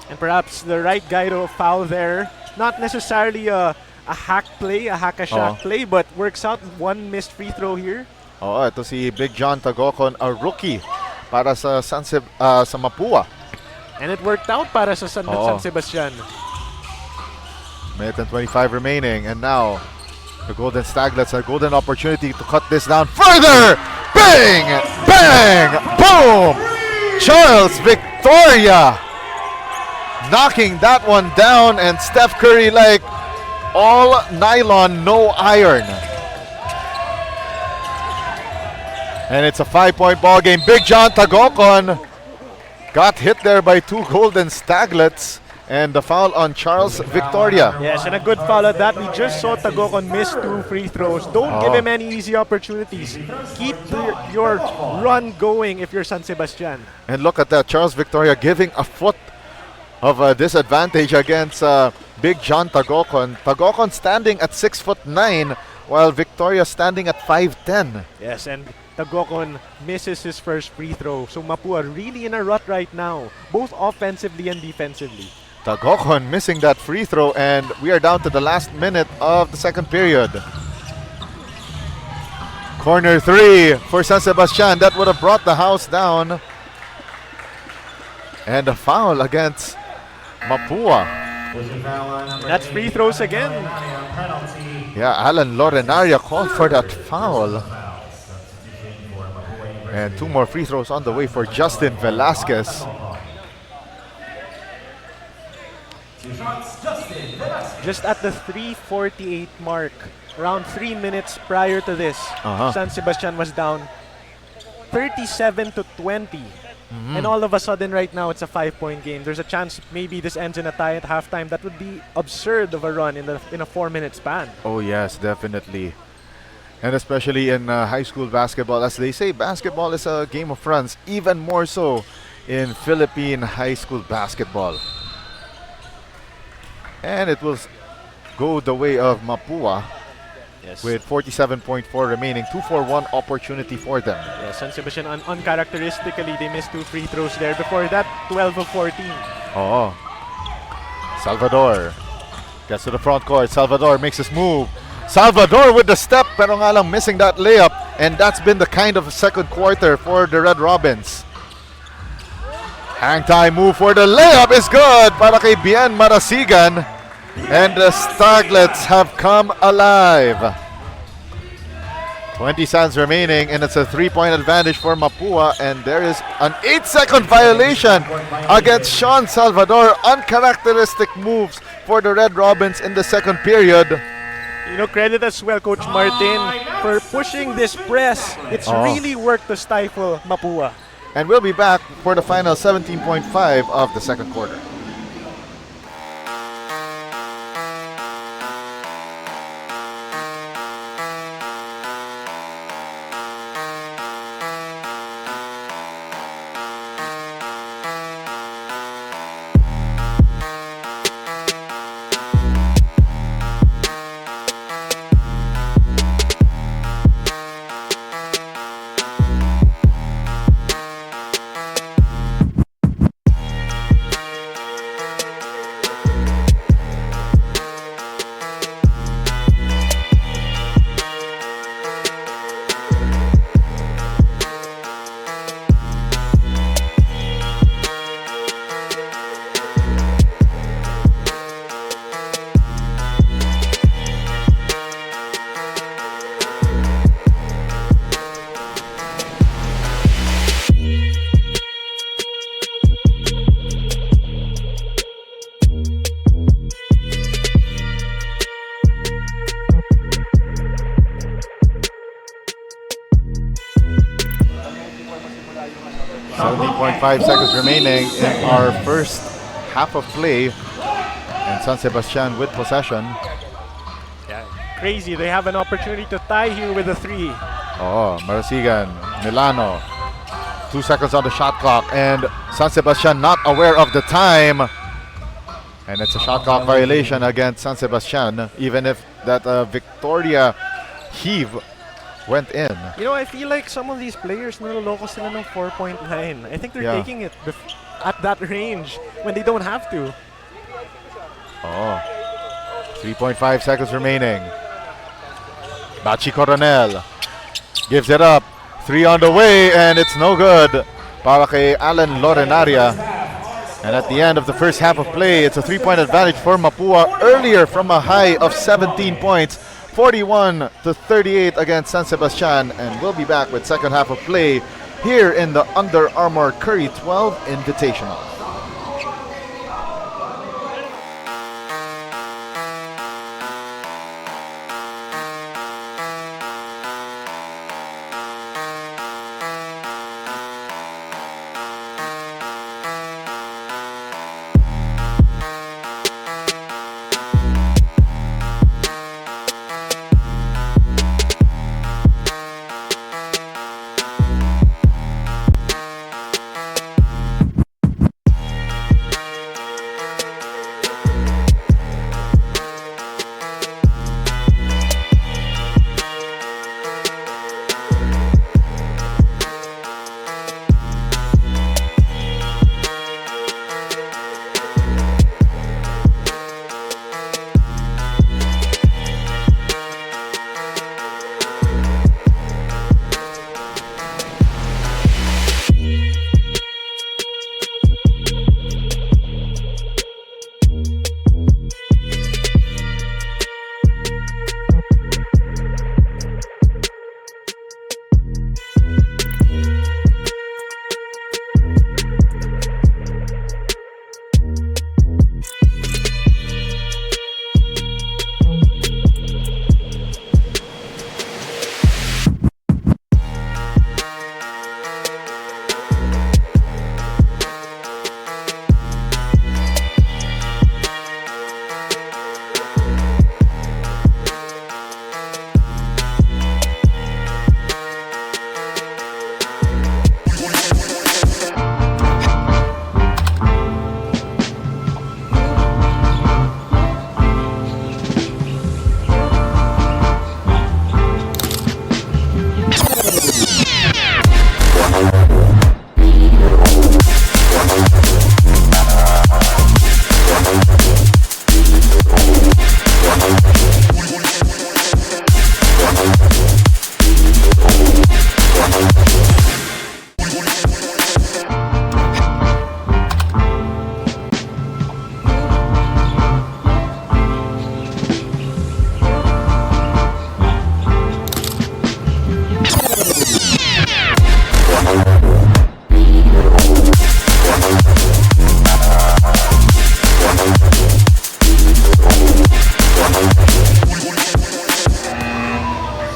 And perhaps the right guy to foul there. Not necessarily a hack play, a hack-a-shack play, but works out. One missed free throw here. Oh, ito si Big John Tagocon, a rookie para sa sa Mapua. And it worked out para sa San Sebastian. Minute and 25 remaining, and now the Golden Staglets a golden opportunity to cut this down further. Bang! Bang! Boom! Charles Victoria knocking that one down, and Steph Curry like all nylon, no iron. And it's a 5-point ball game. Big John Tagocon got hit there by 2 Golden Staglets, and the foul on Charles Victoria. Yes, and a good foul at that. We just saw Tagocon miss 2 free throws. Don't give him any easy opportunities. Keep your run going if you're San Sebastian. And look at that, Charles Victoria giving a foot of a disadvantage against Big John Tagocon. Tagocon standing at 6'9", while Victoria standing at 5'10". Yes, and Tagocon misses his first free throw. So Mapua really in a rut right now, both offensively and defensively. Tagocon missing that free throw, and we are down to the last minute of the second period. Corner 3 for San Sebastian. That would have brought the house down. And a foul against Mapua. That's free throws again. Yeah, Alan Lorenaria called for that foul. And 2 more free throws on the way for Justin Velasquez. Just at the 3:48 mark, around 3 minutes prior to this, San Sebastian was down 37-20. And all of a sudden right now it's a 5-point game. There's a chance maybe this ends in a tie at halftime. That would be absurd of a run in a 4-minute span. Oh yes, definitely. And especially in high school basketball, as they say, basketball is a game of runs, even more so in Philippine high school basketball. And it will go the way of Mapua. Yes. With 47.4 remaining, 2-for-1 opportunity for them. Yes, San Sebastian uncharacteristically they missed 2 free throws there. Before that, 12 of 14. Oh, Salvador Gets to the front court. Salvador makes his move. Salvador with the step, pero nga lang missing that layup. And that's been the kind of second quarter for the Red Robins. Hang time move for the layup is good para kay Bien Marasigan. And the Staglets have come alive. 20 seconds remaining, and it's a 3-point advantage for Mapua. And there is an 8-second violation against Sean Salvador. Uncharacteristic moves for the Red Robins in the second period. You know, credit as well, Coach Martin, for pushing this press. It's really worked to stifle Mapua. And we'll be back for the final 17.5 of the second quarter. .5 seconds remaining in our first half of play, and San Sebastian with possession. Yeah, crazy. They have an opportunity to tie here with a 3. Oh, Marasigan, Milano. 2 seconds on the shot clock, and San Sebastian not aware of the time. And it's a shot clock violation against San Sebastian, even if that Victoria heave went in. You know, I feel like some of these players naloloko sila ng 4-point line. I think they're taking it at that range when they don't have to. Oh, 3.5 seconds remaining. Bachi Coronel gives it up. 3 on the way, and it's no good para kay Alan Lorenaria. And at the end of the first half of play, it's a 3-point advantage for Mapua earlier from a high of 17 points. 41-38 against San Sebastian, and we'll be back with second half of play here in the Under Armour Curry 12 Invitational.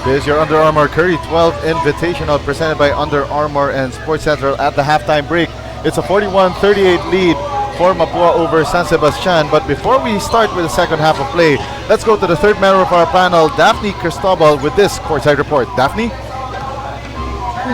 This is your Under Armour Curry 12 Invitational presented by Under Armour and Sports Central at the halftime break. It's a 41-38 lead for Mapua over San Sebastian. But before we start with the second half of play, let's go to the third member of our panel, Daphne Cristobal, with this courtside report. Daphne?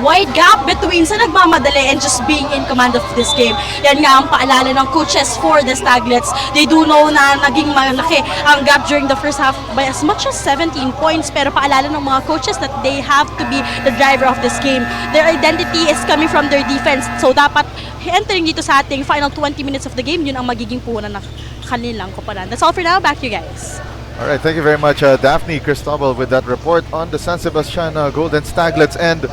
Wide gap between sa nagmamadali and just being in command of this game. Yan nga ang paalala ng coaches for the Staglets. They do know na naging malaki ang gap during the first half by as much as 17 points. Pero paalala ng mga coaches that they have to be the driver of this game. Their identity is coming from their defense. So dapat entering dito sa ating final 20 minutes of the game, yun ang magiging puhunan ng kanilang koponan. That's all for now. Back to you guys. All right, thank you very much, Daphne Cristobal, with that report on the San Sebastian Golden Staglets. And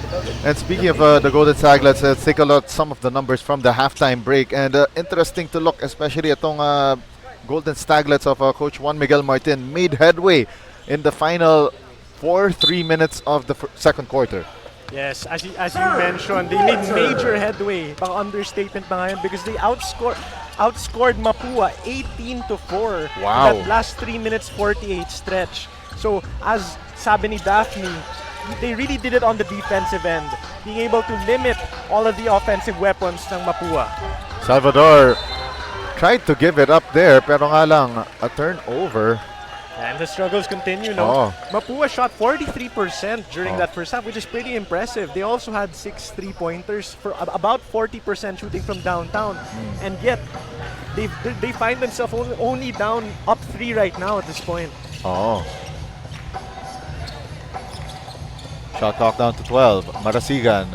speaking of the Golden Staglets, let's take a look at some of the numbers from the halftime break. And interesting to look, especially itong Golden Staglets of Coach Juan Miguel Martin made headway in the final 3 minutes of the second quarter. Yes, as you mentioned, they made major headway. Baka understatement pa ngayon because they outscored Mapua 18-4 Wow. in that last 3 minutes 48 stretch. So as sabi ni Daphne, they really did it on the defensive end, being able to limit all of the offensive weapons ng Mapua. Salvador tried to give it up there, pero nga lang, a turnover. And the struggles continue, no? Oh. Mapua shot 43% during that first half, which is pretty impressive. They also had 6 3-pointers for about 40% shooting from downtown. And yet, they find themselves only down up 3 right now at this point. Oh. Shot clock down to 12. Marasigan.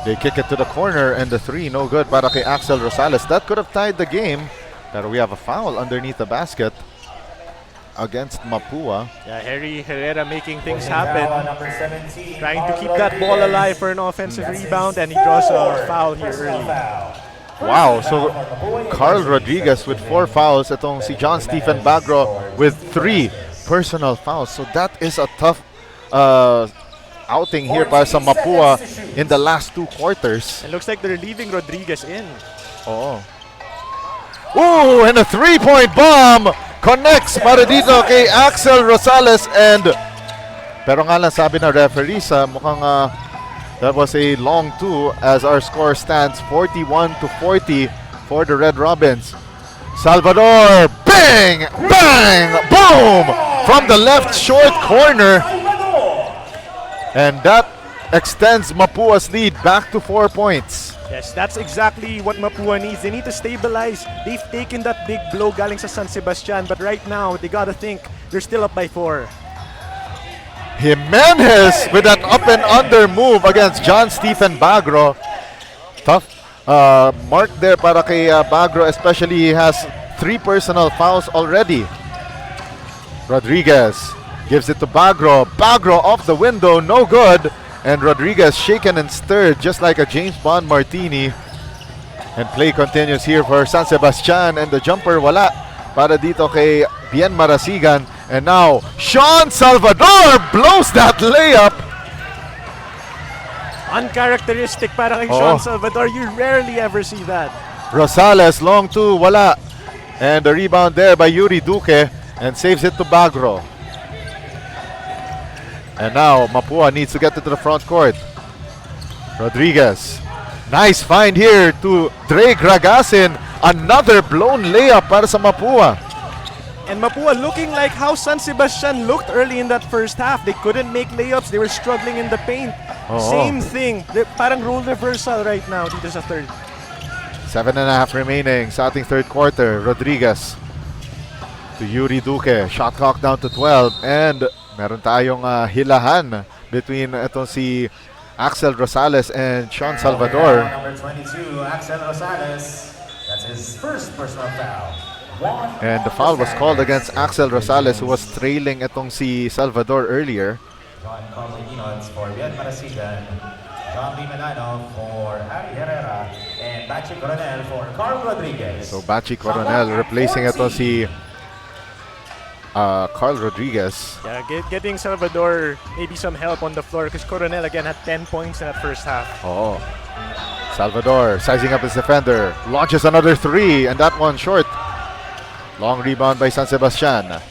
They kick it to the corner and the 3 no good para kay Axel Rosales. That could have tied the game. Pero we have a foul underneath the basket against Mapua. Yeah, Harry Herrera making things happen. Trying to keep that ball alive for an offensive rebound, and he draws a foul here early. Wow, so Carl Rodriguez with 4 fouls. Itong si John Stephen Bagro with 3 personal fouls. So that is a tough outing here para sa Mapua in the last 2 quarters. It looks like they're leaving Rodriguez in. Oh. Ooh, and a 3-point bomb connects para dito kay Axel Rosales. And pero nga lang sabi ng referee mukhang that was a long 2 as our score stands 41-40 for the Red Robins. Salvador, bang, bang, boom from the left short corner. And that extends Mapua's lead back to 4 points. Yes, that's exactly what Mapua needs. They need to stabilize. They've taken that big blow galing sa San Sebastian, but right now, they gotta think they're still up by 4. Jimenez with that up and under move against John Stephen Bagro. Tough mark there para kay Bagro, especially he has 3 personal fouls already. Rodriguez gives it to Bagro. Bagro off the window, no good. And Rodriguez shaken and stirred just like a James Bond martini. And play continues here for San Sebastian, and the jumper wala para dito kay Bien Marasigan. And now Sean Salvador blows that layup. Uncharacteristic para kay Sean Salvador. You rarely ever see that. Rosales long 2, wala. And the rebound there by Yuri Duque, and saves it to Bagro. And now Mapua needs to get to the front court. Rodriguez. Nice find here to Dre Gragasin. Another blown layup para sa Mapua. And Mapua looking like how San Sebastian looked early in that first half. They couldn't make layups. They were struggling in the paint. Same thing. Parang role reversal right now dito sa third. 7.5 remaining sa ating third quarter. Rodriguez to Yuri Duque. Shot clock down to 12. And meron tayong hilahan between itong si Axel Rosales and Sean Salvador. Number 22, Axel Rosales. That's his first personal foul. And the foul was called against Axel Rosales, who was trailing itong si Salvador earlier. John Carlos for Bien Marasigan. John Limanano for Harry Herrera. And Bachi Coronel for Carl Rodriguez. So Bachi Coronel replacing itong si Carl Rodriguez. Yeah, getting Salvador maybe some help on the floor because Coronel again had 10 points in that first half. Oh. Salvador sizing up his defender. Launches another 3, and that one short. Long rebound by San Sebastian.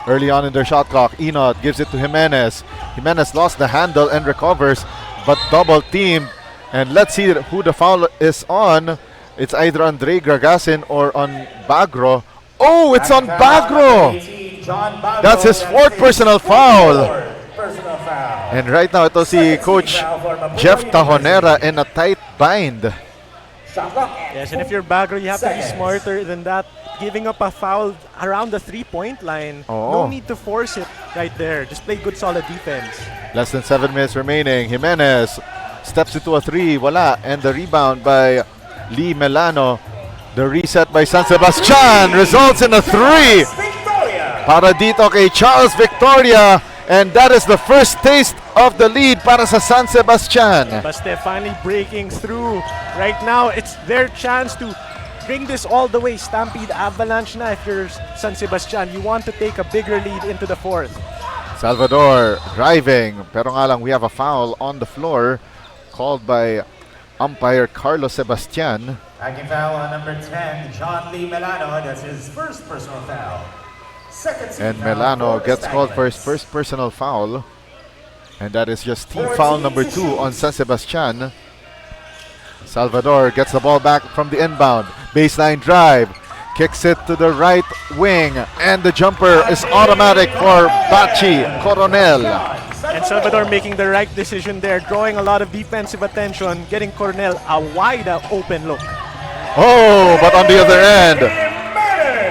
early on in their shot clock. Enot gives it to Jimenez. Jimenez lost the handle and recovers, but double teamed. And let's see who the foul is on. It's either on Dre Gragasin or on Bagro. Oh, it's on Bagro! That's his fourth personal foul. And right now, ito si Coach Jeff Tajonera in a tight bind. Yes, and if you're Bagro, you have to be smarter than that. Giving up a foul around the 3-point line. No need to force it right there. Just play good, solid defense. Less than 7 minutes remaining. Jimenez steps into a 3. Wala. And the rebound by Lee Melano. The reset by San Sebastian results in a 3. Para dito kay Charles Victoria. And that is the first taste of the lead para sa San Sebastian. Baste finally breaking through. Right now, it's their chance to bring this all the way. Stampede Avalanche na if you're San Sebastian. You want to take a bigger lead into the fourth. Salvador driving. Pero nga lang, we have a foul on the floor called by umpire Carlos Sebastian. Hacking foul on number 10, John Lee Melano. That's his first personal foul. And Melano gets called for his first personal foul. And that is just team foul number 2 on San Sebastian. Salvador gets the ball back from the inbound. Baseline drive. Kicks it to the right wing. And the jumper is automatic for Bachi Coronel. And Salvador making the right decision there. Drawing a lot of defensive attention. Getting Coronel a wide open look. Oh, but on the other end,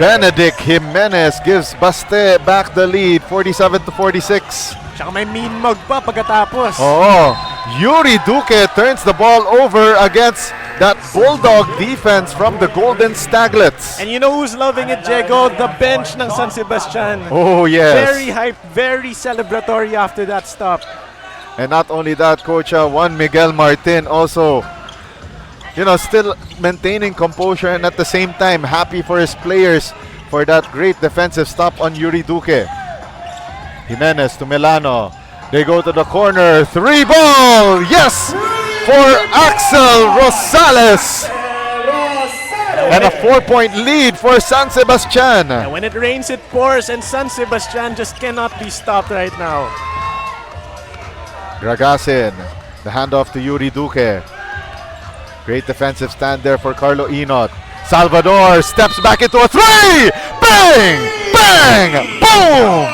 Benedict Jimenez gives Baste back the lead, 47-46. Tsaka may mean mug pa pagkatapos. Oh, Yuri Duque turns the ball over against that Bulldog defense from the Golden Staglets. And you know who's loving it, Diego? The bench ng San Sebastian. Oh, yes. Very hyped, very celebratory after that stop. And not only that, Coach Juan Miguel Martin also, still maintaining composure and at the same time happy for his players for that great defensive stop on Yuri Duque. Jimenez to Melano. They go to the corner. 3 ball! Yes! For Axel Rosales. And a 4-point lead for San Sebastian. And when it rains, it pours, and San Sebastian just cannot be stopped right now. Gragasin. The handoff to Yuri Duque. Great defensive stand there for Carlo Enot. Salvador steps back into a 3! Bang! Bang! Boom!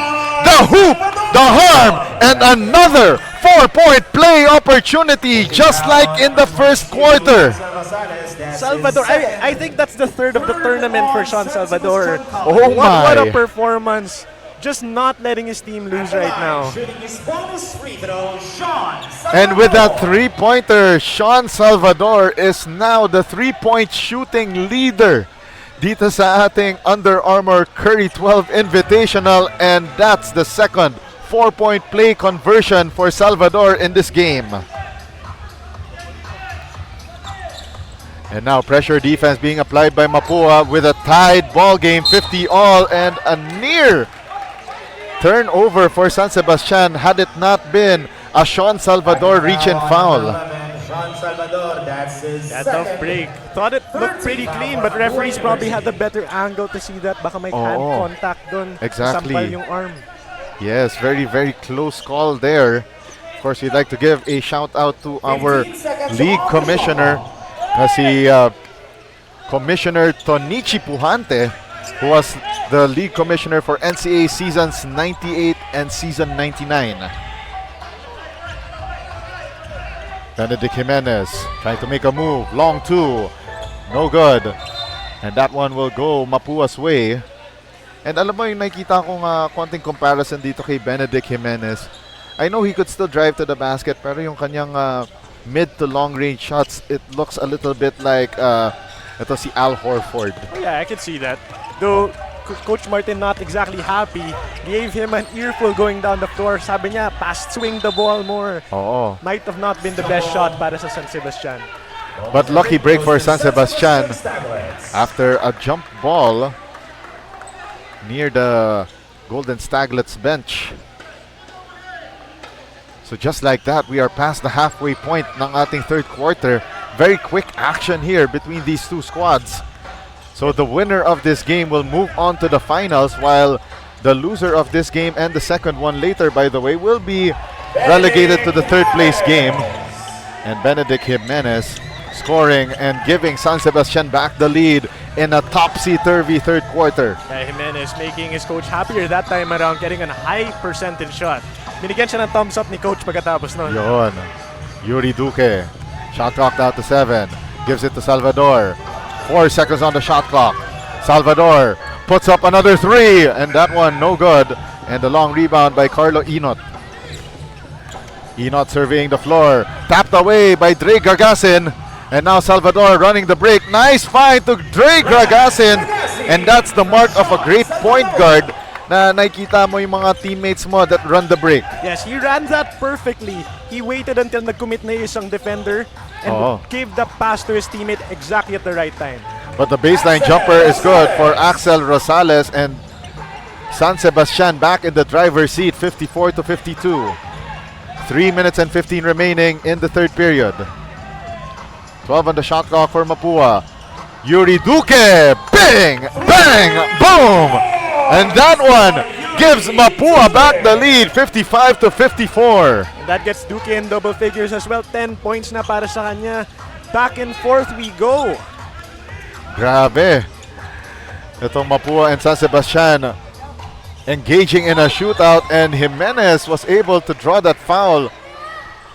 The hoop, the harm, and another 4-point play opportunity just like in the first quarter. Salvador, I think that's the third of the tournament for Sean Salvador. Oh my! What a performance. Just not letting his team lose right now. And with that 3-pointer, Sean Salvador is now the 3-point shooting leader dito sa ating Under Armour Curry 12 Invitational, and that's the second 4-point play conversion for Salvador in this game. And now pressure defense being applied by Mapua with a tied ball game, 50 all, and a near turnover for San Sebastian had it not been a Sean Salvador reach-in foul. That tough break. Thought it looked pretty clean, but referees probably had a better angle to see that. Baka may hand contact dun. Exactly. Sampal yung arm. Yes, very, very close call there. Of course, we'd like to give a shout out to our league commissioner, si Commissioner Tonichi Puhante, who was the league commissioner for NCAA seasons 98 and season 99. Benedict Jimenez trying to make a move. Long 2. No good. And that one will go Mapua's way. And alam mo yung nakita kong konting comparison dito kay Benedict Jimenez. I know he could still drive to the basket, pero yung kanyang mid to long range shots, it looks a little bit like ito si Al Horford. Yeah, I can see that. Though Coach Martin not exactly happy, gave him an earful going down the floor. Sabi niya, pass swing the ball more. Oo. Might have not been the best shot para sa San Sebastian. But lucky break for San Sebastian after a jump ball near the Golden Staglets bench. So just like that, we are past the halfway point ng ating third quarter. Very quick action here between these two squads. So the winner of this game will move on to the finals, while The loser of this game and the second one later, by the way, will be relegated to the third place game. And Benedict Jimenez scoring and giving San Sebastian back the lead in a topsy-turvy third quarter. Jimenez making his coach happier that time around, getting a high percentage shot. Binigyan siya ng thumbs up ni coach pagkatapos nun. Yon. Yuri Duque. Shot clock down to 7. Gives it to Salvador. 4 seconds on the shot clock. Salvador puts up another 3, and that one no good. And the long rebound by Carlo Inot. Inot surveying the floor. Tapped away by Dre Gragasin. And now Salvador running the break. Nice find to Dre Gragasin. And that's the mark of a great point guard na nakikita mo yung mga teammates mo that run the break. Yes, he ran that perfectly. He waited until nag-commit na yung isang defender and gave the pass to his teammate exactly at the right time. But the baseline jumper is good for Axel Rosales, and San Sebastian back in the driver's seat, 54-52. 3 minutes and 15 remaining in the third period. 12 on the shot clock for Mapua. Yuri Duque, bang, bang, boom! And that one gives Mapua back the lead, 55-54. And that gets Duque in double figures as well. 10 points na para sa kanya. Back and forth we go. Grabe. Itong Mapua and San Sebastian engaging in a shootout, and Jimenez was able to draw that foul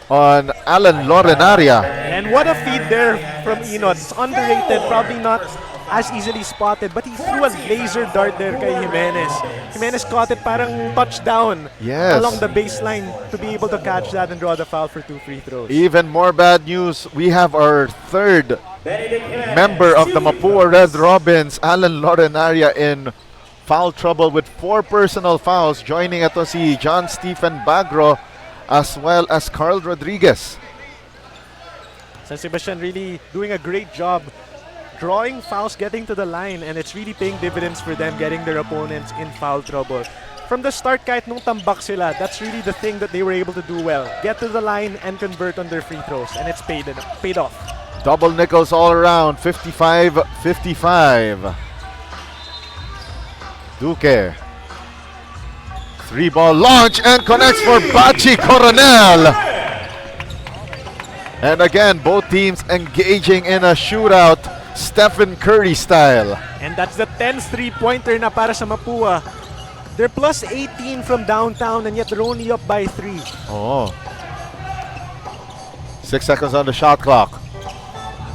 on Alan Lorenaria. And what a feed there from Inot. It's underrated, probably not as easily spotted, but he threw a laser dart there kay Jimenez. Jimenez caught it parang touchdown along the baseline to be able to catch that and draw the foul for 2 free throws. Even more bad news, we have our third member of the Mapua Red Robins, Alan Lorenaria, in foul trouble with 4 personal fouls. Joining ito si John Stephen Bagro as well as Carl Rodriguez. San Sebastian really doing a great job drawing fouls, getting to the line, and it's really paying dividends for them, getting their opponents in foul trouble. From the start, kahit nung tambak sila, that's really the thing that they were able to do well. Get to the line and convert on their free throws, and it's paid off. Double nickels all around, 55-55. Duque. 3-ball launch and connects for Bachi Coronel. And again, both teams engaging in a shootout, Stephen Curry style. And that's the 10th three-pointer na para sa Mapua. They're plus 18 from downtown, and yet they're only up by 3. 6 seconds on the shot clock.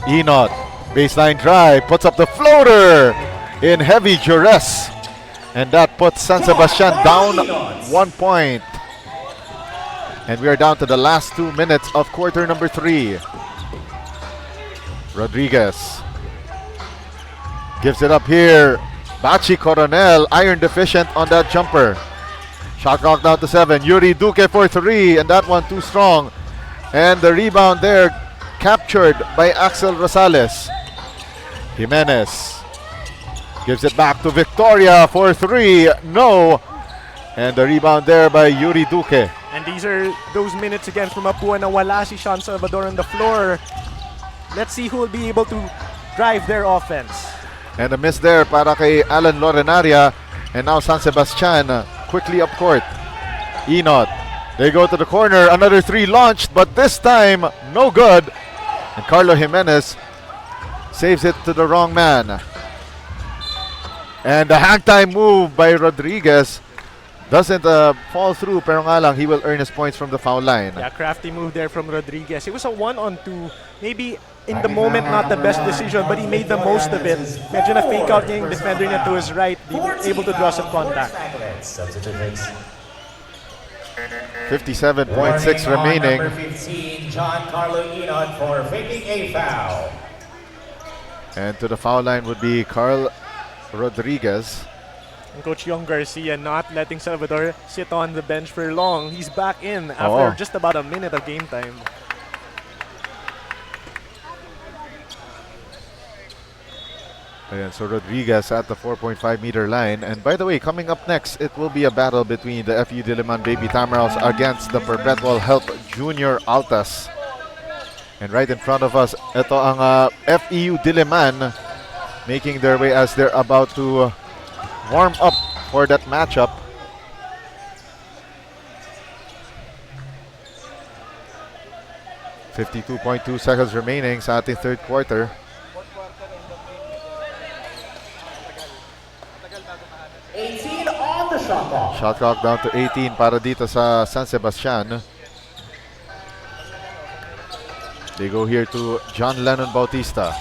Inot, baseline drive, puts up the floater in heavy duress. And that puts San Sebastian down 1 point. And we are down to the last 2 minutes of quarter number 3. Rodriguez gives it up here. Bachi Coronel, iron deficient on that jumper. Shot clock down to 7. Yuri Duque for 3, and that one too strong. And the rebound there captured by Axel Rosales. Jimenez gives it back to Victoria for 3. No. And the rebound there by Yuri Duque. And these are those minutes again from Mapua na wala si Sean Salvador on the floor. Let's see who will be able to drive their offense. And a miss there para kay Alan Lorenaria. And now San Sebastian quickly up court. Inot. They go to the corner. Another 3 launched, but this time no good. And Carlo Jimenez saves it to the wrong man. And the hang time move by Rodriguez doesn't fall through, pero nga lang, he will earn his points from the foul line. Yeah, crafty move there from Rodriguez. It was a 1-on-2. Maybe in the moment not the best decision, but he made the most of it. Medyo na fake out yung defender niya to his right, able to draw some contact. 57.6 remaining. Number 15, John Carlo Inot for faking a foul. And to the foul line would be Carl Rodriguez. And Coach Young Garcia not letting Salvador sit on the bench for long. He's back in after just about a minute of game time. Ayan, so Rodriguez at the 4.5 meter line. And by the way, coming up next, it will be a battle between the FU Diliman Baby Tamarals against the Perpetual Help Junior Altas. And right in front of us, ito ang FEU Diliman making their way as they're about to warm up for that matchup. 52.2 seconds remaining sa ating third quarter. On the shot clock. Shot clock down to 18 para dito sa San Sebastian. They go here to John Lennon Bautista.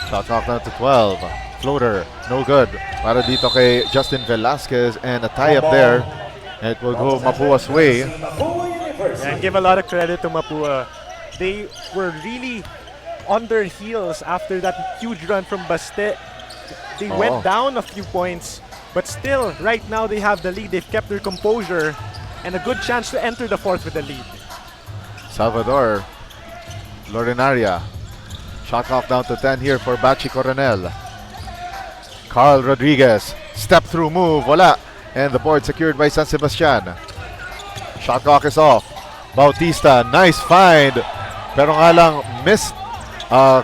Shot clock down to 12. Floater, no good. Para dito kay Justin Velasquez, and a tie-up there. And it will go Mapua's way. And give a lot of credit to Mapua. They were really on their heels after that huge run from Baste. They went down a few points, but still, right now they have the lead. They've kept their composure and a good chance to enter the fourth with the lead. Salvador Lorenaria. Shot clock down to 10 here for Bachi Coronel. Carl Rodriguez. Step through move. Wala. And the board secured by San Sebastian. Shot clock is off. Bautista. Nice find. Pero nga lang missed.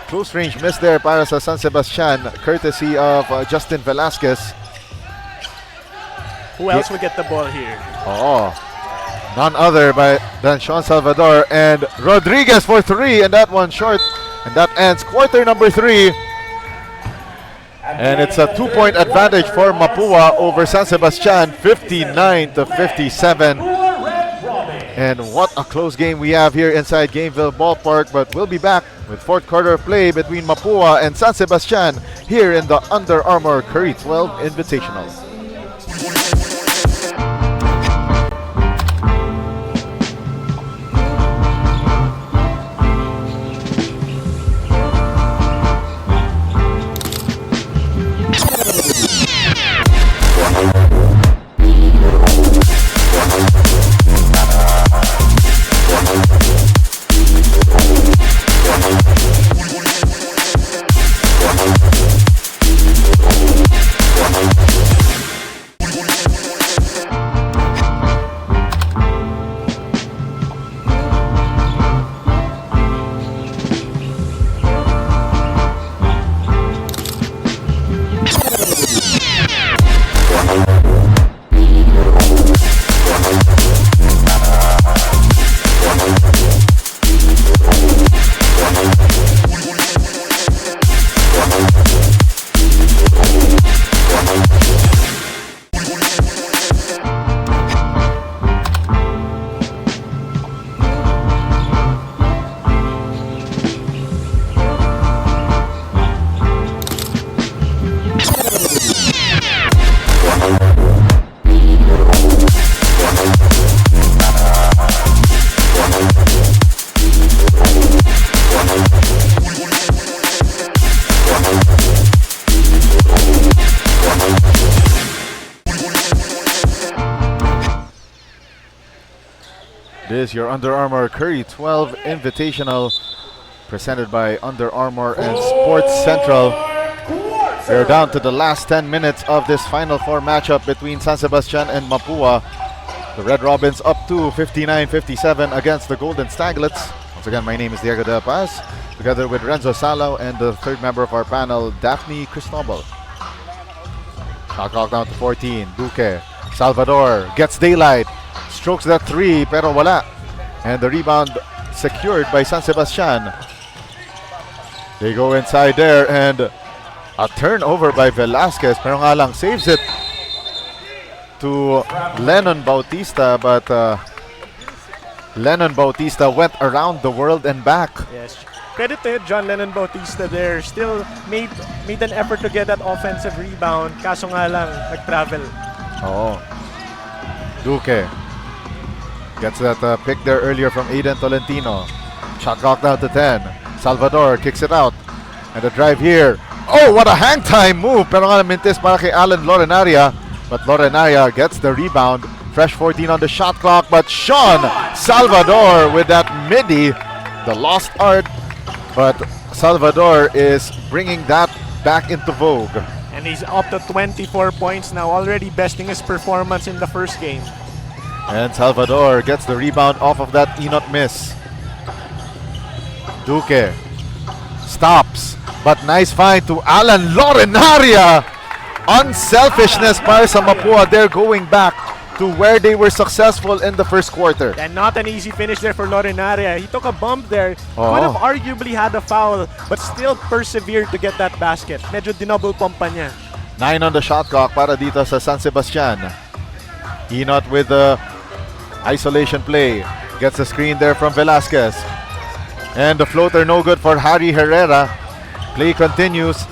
Close range miss there para sa San Sebastian. Courtesy of Justin Velasquez. Who else will get the ball here? None other than Sean Salvador, and Rodriguez for 3, and that one short, and that ends quarter number 3. And it's a 2-point advantage for Mapua over San Sebastian, 59-57. And what a close game we have here inside Gameville Ballpark, but we'll be back with fourth quarter play between Mapua and San Sebastian here in the Under Armour Curry 12 Invitational. This is your Under Armour Curry 12 Invitational, presented by Under Armour and Sports Central. We're down to the last 10 minutes of this Final Four matchup between San Sebastian and Mapua. The Red Robins up to 59-57 against the Golden Staglets. Once again, my name is Diego De La Paz, together with Renzo Salo and the third member of our panel, Daphne Cristobal. Shot clock down to 14. Duque. Salvador gets daylight. Strokes that 3, pero wala. And the rebound secured by San Sebastian. They go inside there, and a turnover by Velasquez, pero nga lang saves it to Lennon Bautista, but Lennon Bautista went around the world and back. Yes. Credit to John Lennon Bautista there. Still made an effort to get that offensive rebound. Kaso nga lang, nag-travel. Duque gets that pick there earlier from Aiden Tolentino. Shot clock down to 10. Salvador kicks it out. And the drive here. Oh, what a hang time move. Pero nga mintis para kay Alan Lorenaria. But Lorenaria gets the rebound. Fresh 14 on the shot clock. But Sean Salvador with that midi. The lost art. But Salvador is bringing that back into vogue. And he's up to 24 points now, already besting his performance in the first game. And Salvador gets the rebound off of that Enoch miss. Duque stops, but nice find to Alan Lorenaria. Unselfishness para sa Mapua. They're going back to where they were successful in the first quarter. And not an easy finish there for Lorenaria. He took a bump there. Could have arguably had a foul, but still persevered to get that basket. Medyo dinouble pump pa niya. 9 on the shot clock para dito sa San Sebastian. Enot with the isolation play. Gets a screen there from Velasquez. And the floater no good for Harry Herrera. Play continues.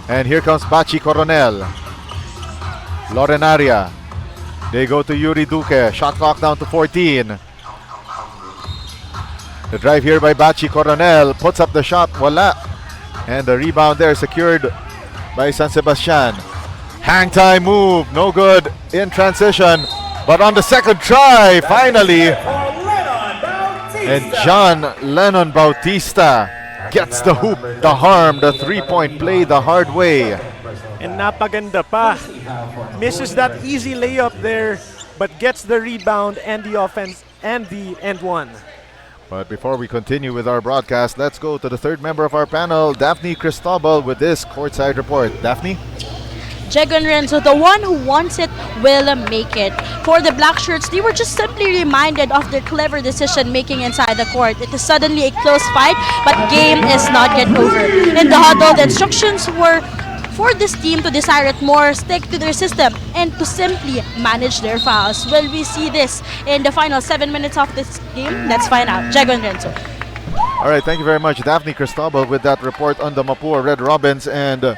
And here comes Bachi Coronel. Lorenaria. They go to Yuri Duque. Shot clock down to 14. The drive here by Bachi Coronel. Puts up the shot. Wala. And the rebound there secured by San Sebastian. Hang time move. No good in transition. But on the second try, finally. And John Lennon Bautista gets the hoop, the harm, the three-point play the hard way. And napaganda pa. Misses that easy layup there, but gets the rebound and the offense and the end one. But before we continue with our broadcast, let's go to the third member of our panel, Daphne Cristobal, with this courtside report. Daphne? Jegon Renzo, the one who wants it will make it. For the Black Shirts, they were just simply reminded of their clever decision making inside the court. It is suddenly a close fight, but game is not yet over. In the huddle, the instructions were for this team to desire it more, stick to their system, and to simply manage their fouls. Will we see this in the final 7 minutes of this game? Let's find out. Jegon Renzo. All right, thank you very much, Daphne Cristobal, with that report on the Mapua Red Robins. And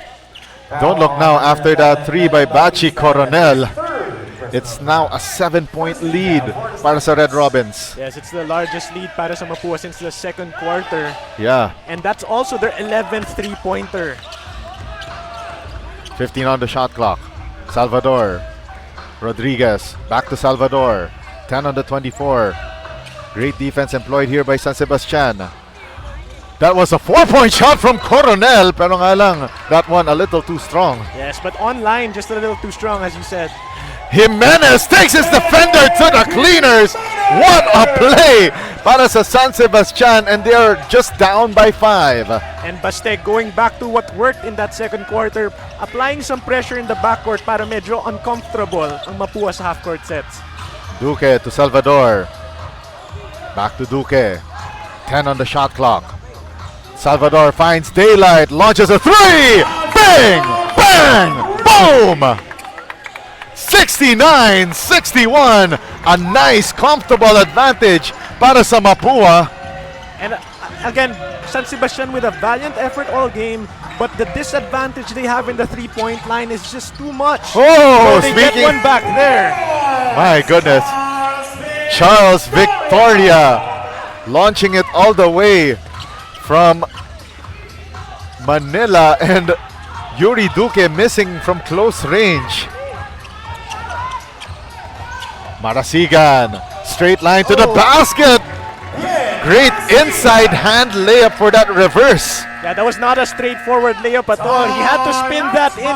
don't look now, after that three by Bachi Coronel, it's now a 7-point lead para sa Red Robins. Yes, it's the largest lead para sa Mapua since the second quarter. Yeah. And that's also their 11th three-pointer. 15 on the shot clock. Salvador Rodriguez back to Salvador. 10 on the 24. Great defense employed here by San Sebastian. That was a 4-point shot from Coronel, pero nga lang, that one a little too strong. Yes, but online, just a little too strong, as you said. Jimenez takes his defender to the cleaners. What a play para sa San Sebastian, and they are just down by 5. And Basteg going back to what worked in that second quarter, applying some pressure in the backcourt para medyo uncomfortable ang Mapua sa half-court sets. Duque to Salvador. Back to Duque. 10 on the shot clock. Salvador finds daylight, launches a three! Bang! Bang! Boom! 69-61. A nice, comfortable advantage para sa Mapua. And again, San Sebastian with a valiant effort all game, but the disadvantage they have in the three-point line is just too much. Oh, so they get one back there. My goodness. Charles Victoria launching it all the way from Manila, and Yuri Duque missing from close range. Marasigan, straight line to the basket. Great inside hand layup for that reverse. Yeah, that was not a straightforward layup at all. He had to spin that in,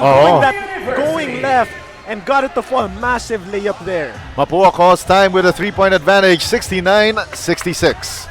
going left, and got it to fall. Massive layup there. Mapua calls time with a 3-point advantage, 69-66.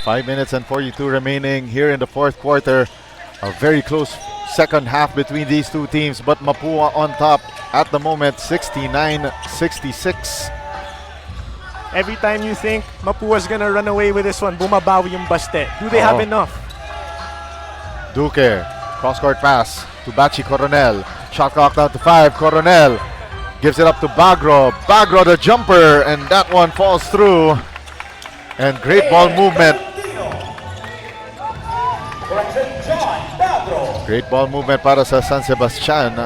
Five minutes and 42 remaining here in the fourth quarter. A very close second half between these two teams, but Mapua on top at the moment 69-66. Every time you think Mapua's gonna run away with this one, bumabawi yung Baste. Do they have enough? Duque, cross-court pass to Bachi Coronel. Shot clock down to 5. Coronel gives it up to Bagro. Bagro the jumper, and that one falls through. And great ball movement. Great ball movement para sa San Sebastian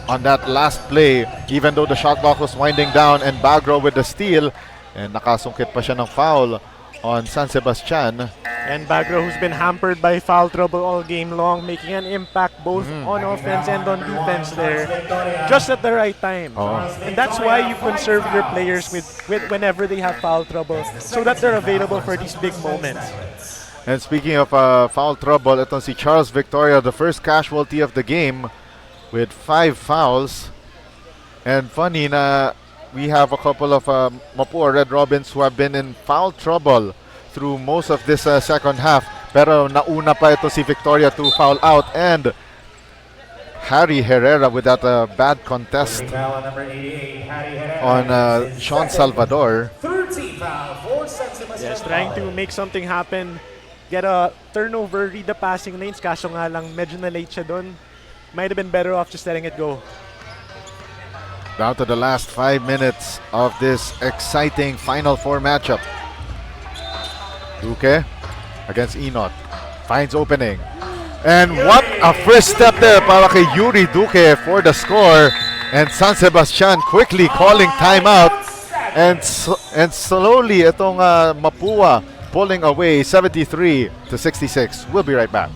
on that last play. Even though the shot clock was winding down, and Bagro with the steal. And nakasungkit pa siya ng foul on San Sebastian. And Bagro, who's been hampered by foul trouble all game long, making an impact both on offense and on defense there, just at the right time. And that's why you conserve your players with whenever they have foul trouble, so that they're available for these big moments. And speaking of foul trouble, itong si Charles Victoria, the first casualty of the game with 5 fouls. And funny na we have a couple of Mapua Red Robins who have been in foul trouble through most of this second half. Pero nauna pa ito si Victoria to foul out, and Harry Herrera with that bad contest on Sean Salvador. Yes, trying to make something happen, get a turnover, read the passing lanes, kaso nga lang medyo na late siya dun. Might have been better off just letting it go. Down to the last 5 minutes of this exciting Final Four matchup. Duque against Enot. Finds opening. And what a first step there para kay Yuri Duque for the score. And San Sebastian quickly calling timeout. And slowly itong Mapua pulling away 73-66. We'll be right back.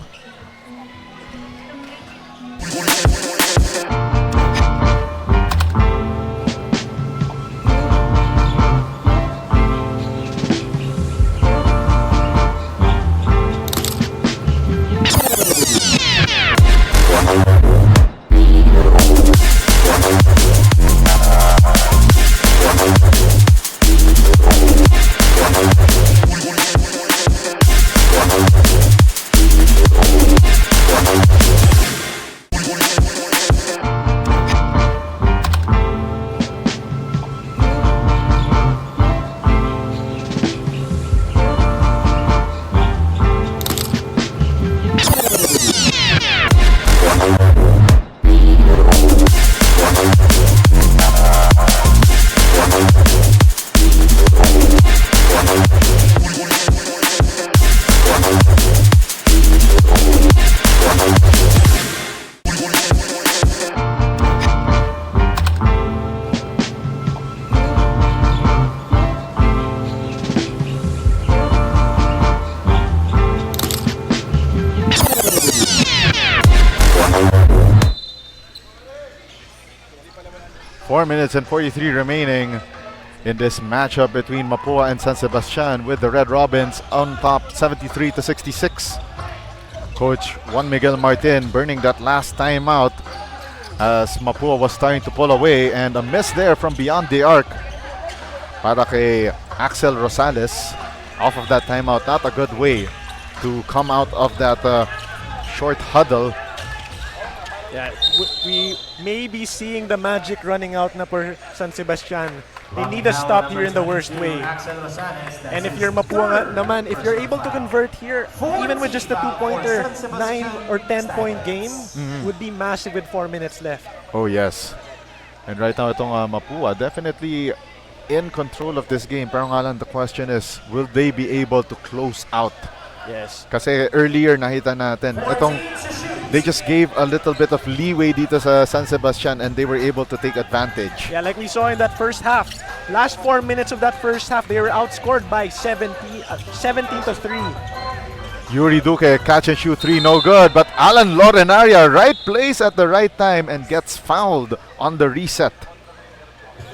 Minutes and 43 remaining in this matchup between Mapua and San Sebastian, with the Red Robins on top 73-66. Coach Juan Miguel Martin burning that last timeout as Mapua was starting to pull away, and a miss there from beyond the arc para kay Axel Rosales off of that timeout. Not a good way to come out of that short huddle. Yeah, we may be seeing the magic running out na for San Sebastian. They need a stop here in the worst way. And if you're Mapua naman, if you're able to convert here, even with just a 2-pointer, 9 or 10-point game would be massive with 4 minutes left. Oh yes. And right now itong Mapua definitely in control of this game. Pero nga lang the question is, will they be able to close out? Yes. Kasi earlier nakita natin, they just gave a little bit of leeway dito sa San Sebastian, and they were able to take advantage. Yeah, like we saw in that first half. Last 4 minutes of that first half, they were outscored by 17-3. Yuri Duque, catch and shoot 3, no good. But Alan Lorenaria, right place at the right time, and gets fouled on the reset.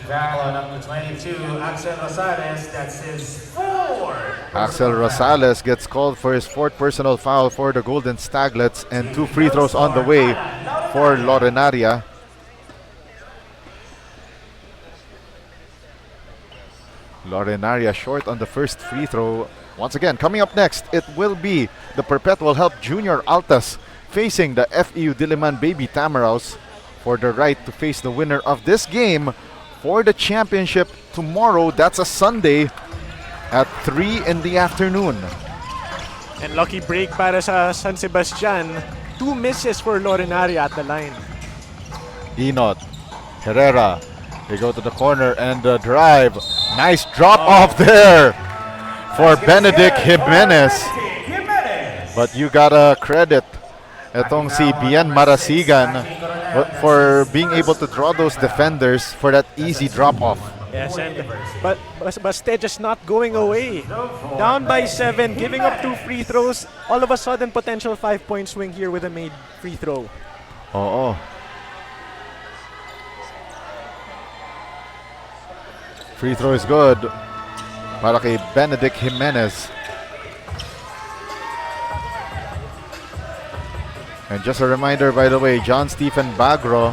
Foul number 22, Axel Rosales, that's his 4th. Axel Rosales gets called for his 4th personal foul for the Golden Staglets, and 2 free throws on the way for Lorenaria. Lorenaria short on the first free throw. Once again, coming up next, it will be the Perpetual Help Junior Altas facing the FEU Diliman Baby Tamaraws for the right to face the winner of this game for the championship tomorrow. That's a Sunday at 3 in the afternoon. And lucky break para sa San Sebastian. 2 misses for Lorenaria at the line. Inot, Herrera, they go to the corner and drive. Nice drop off there for Benedict Jimenez. But you gotta credit itong si Bien Marasigan for being able to draw those defenders for that easy drop off. Yes, and but Baste just not going away. Down by 7, giving up 2 free throws. All of a sudden, potential 5-point swing here with a made free throw. Oo. Free throw is good para kay Benedict Jimenez. And just a reminder, by the way, John Stephen Bagro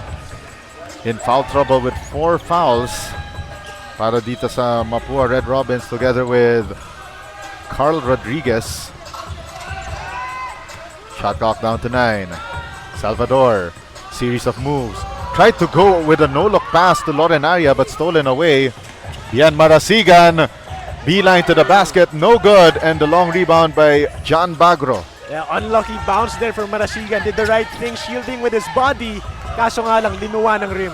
in foul trouble with 4 fouls para dito sa Mapua Red Robins together with Carl Rodriguez. Shot clock down to 9. Salvador, series of moves. Tried to go with a no-look pass to Lorenaria but stolen away. Bien Marasigan, beeline to the basket, no good, and the long rebound by John Bagro. Yeah, unlucky bounce there for Marasigan. Did the right thing, shielding with his body. Kaso nga lang, linuwa ng rim.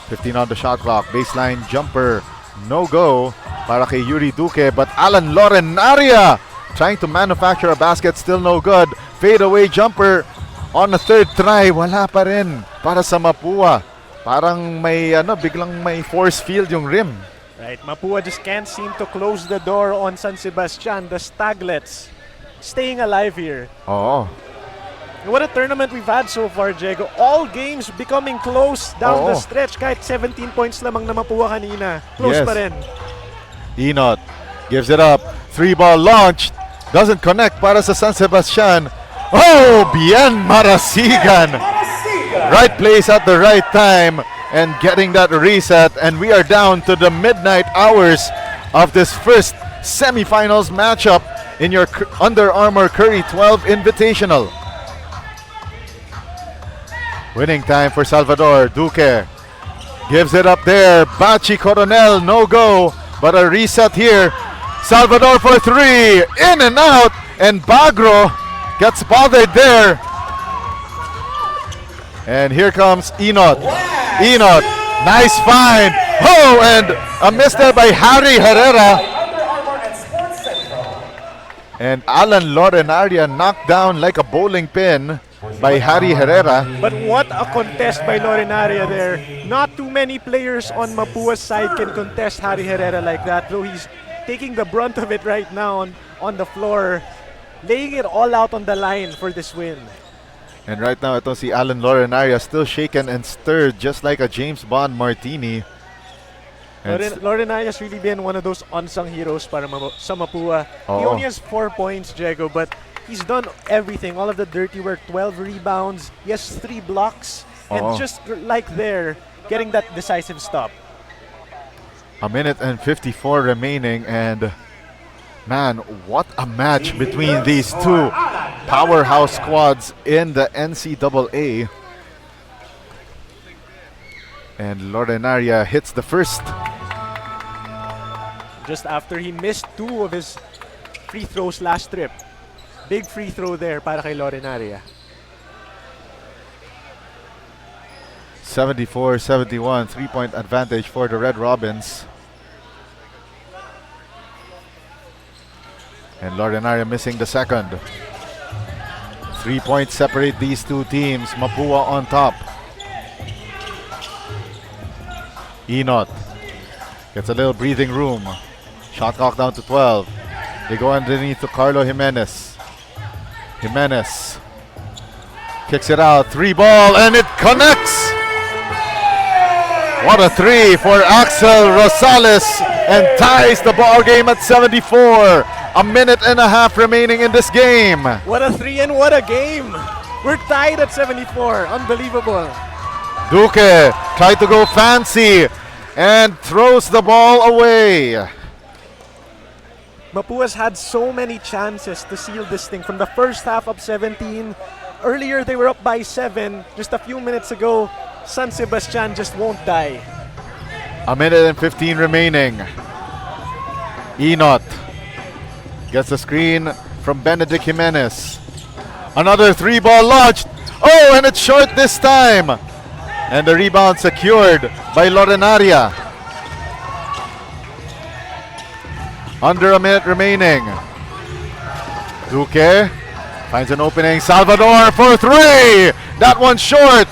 15 on the shot clock. Baseline jumper. No go para kay Yuri Duque. But Alan Lorenaria trying to manufacture a basket. Still no good. Fade away jumper on the third try. Wala pa rin para sa Mapua. Parang may biglang may force field yung rim. Right, Mapua just can't seem to close the door on San Sebastian. The Staglets staying alive here. Oo. What a tournament we've had so far, Diego. All games becoming close down the stretch. Kahit 17 points lamang na Mapua kanina. Close pa rin. Inot gives it up. 3-ball launch. Doesn't connect para sa San Sebastian. Oh, Bien Marasigan. Right place at the right time and getting that reset. And we are down to the midnight hours of this first semifinals matchup in your Under Armour Curry 12 Invitational. Winning time for Salvador. Duque gives it up there. Bachi Coronel, no go, but a reset here. Salvador for 3, in and out, and Bagro gets bothered there. And here comes Inot. Inot, nice find. Oh, and a miss there by Harry Herrera. And Alan Lorenaria knocked down like a bowling pin by Harry Herrera. But what a contest by Lorenaria there. Not too many players on Mapua's side can contest Harry Herrera like that, though he's taking the brunt of it right now on the floor, laying it all out on the line for this win. And right now, ito si Alan Lorenaria still shaken and stirred just like a James Bond martini. Lorenaria has really been one of those unsung heroes para sa Mapua. He only has 4 points, Diego, but he's done everything. All of the dirty work, 12 rebounds. He has 3 blocks. And just like there, getting that decisive stop. A minute and 54 remaining, and man, what a match between these two powerhouse squads in the NCAA. And Lorenaria hits the first. Just after he missed 2 of his free throws last trip. Big free throw there para kay Lorenaria. 74-71, 3-point advantage for the Red Robins. And Lorenaria missing the second. 3 points separate these two teams. Mapua on top. Inot gets a little breathing room. Shot clock down to 12. They go underneath to Carlo Jimenez. Jimenez kicks it out. 3-ball, and it connects. What a 3 for Axel Rosales, and ties the ball game at 74. A minute and a half remaining in this game. What a 3 and what a game. We're tied at 74. Unbelievable. Duque tried to go fancy and throws the ball away. Mapua's had so many chances to seal this thing from the first half up 17. Earlier they were up by 7. Just a few minutes ago, San Sebastian just won't die. A minute and 15 remaining. Enot gets the screen from Benedict Jimenez. Another 3-ball launched. Oh, and it's short this time. And the rebound secured by Lorenaria. Under a minute remaining. Duque finds an opening. Salvador for 3. That one's short.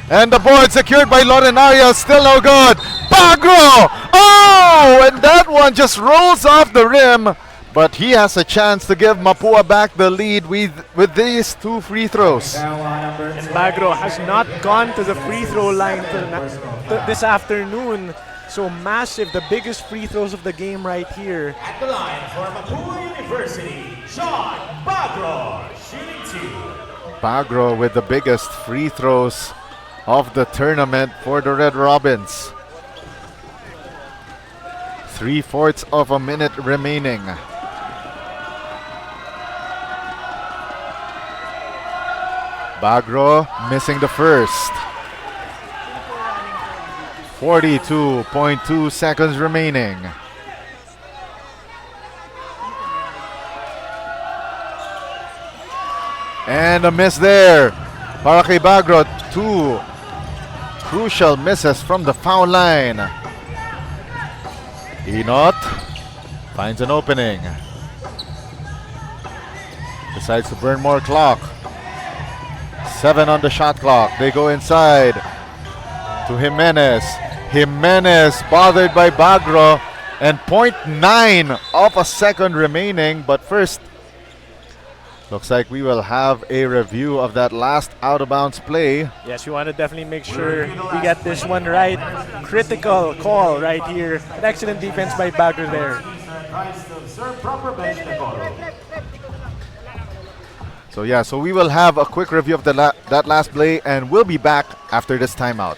And the board secured by Lorenaria. Still no good. Bagro! Oh! And that one just rolls off the rim. But he has a chance to give Mapua back the lead with these 2 free throws. And Bagro has not gone to the free throw line this afternoon. So massive, the biggest free throws of the game right here. At the line for Mapua University, Sean Bagro, shooting 2. Bagro with the biggest free throws of the tournament for the Red Robins. 3/4 of a minute remaining. Bagro missing the first. 42.2 seconds remaining. And a miss there para kay Bagro. 2 crucial misses from the foul line. Enot finds an opening. Decides to burn more clock. 7 on the shot clock. They go inside to Jimenez. Jimenez bothered by Bagro, and 0.9 of a second remaining. But first, looks like we will have a review of that last out of bounds play. Yes, we want to definitely make sure we get this one right. Critical call right here. An excellent defense by Bagro there. So yeah, so we will have a quick review of that last play, and we'll be back after this timeout.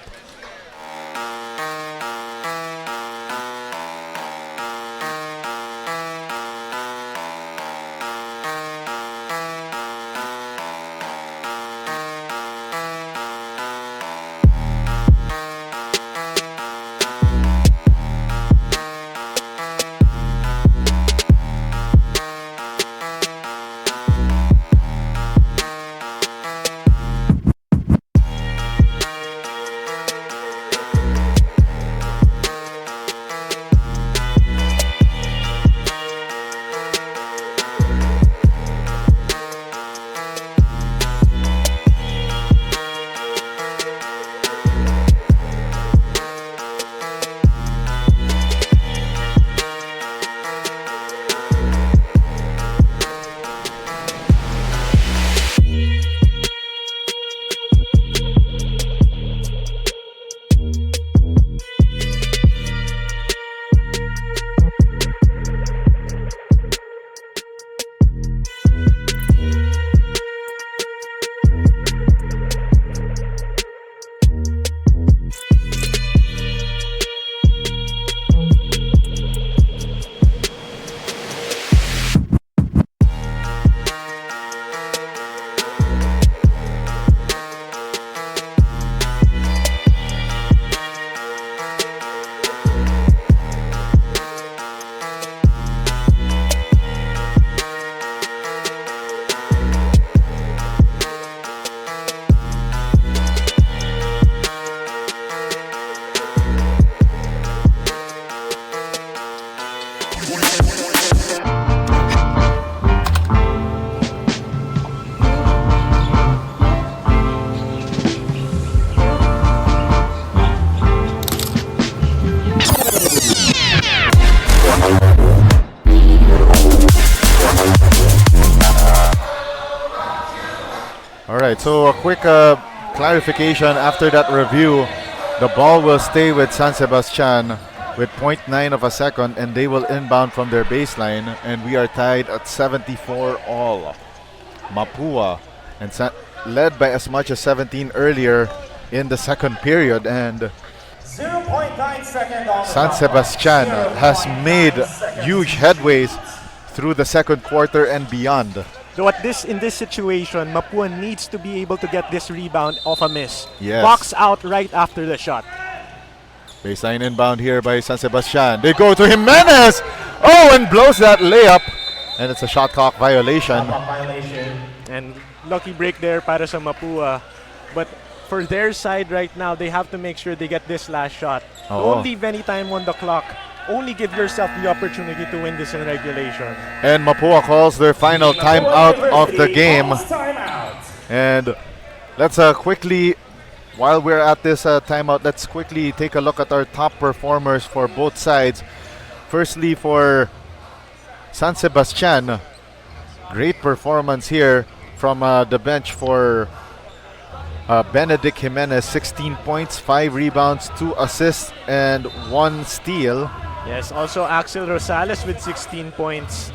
Alright, so a quick clarification after that review. The ball will stay with San Sebastian with 0.9 of a second, and they will inbound from their baseline, and we are tied at 74 all. Mapua and led by as much as 17 earlier in the second period, and 0.9 seconds on the San clock. Sebastian has made huge headways through the second quarter and beyond. So in this situation, Mapua needs to be able to get this rebound off a miss. Yes. Box out right after the shot. Baseline inbound here by San Sebastian. They go to Jimenez. Oh, and blows that layup. And it's a shot clock violation. And lucky break there para sa Mapua. But for their side right now, they have to make sure they get this last shot. Don't leave any time on the clock. Only give yourself the opportunity to win this in regulation. And Mapua calls their final timeout of the game. And let's quickly, while we're at this timeout, let's quickly take a look at our top performers for both sides. Firstly, for San Sebastian, great performance here from the bench for Benedict Jimenez, 16 points, 5 rebounds, 2 assists, and 1 steal. Yes, also Axel Rosales with 16 points.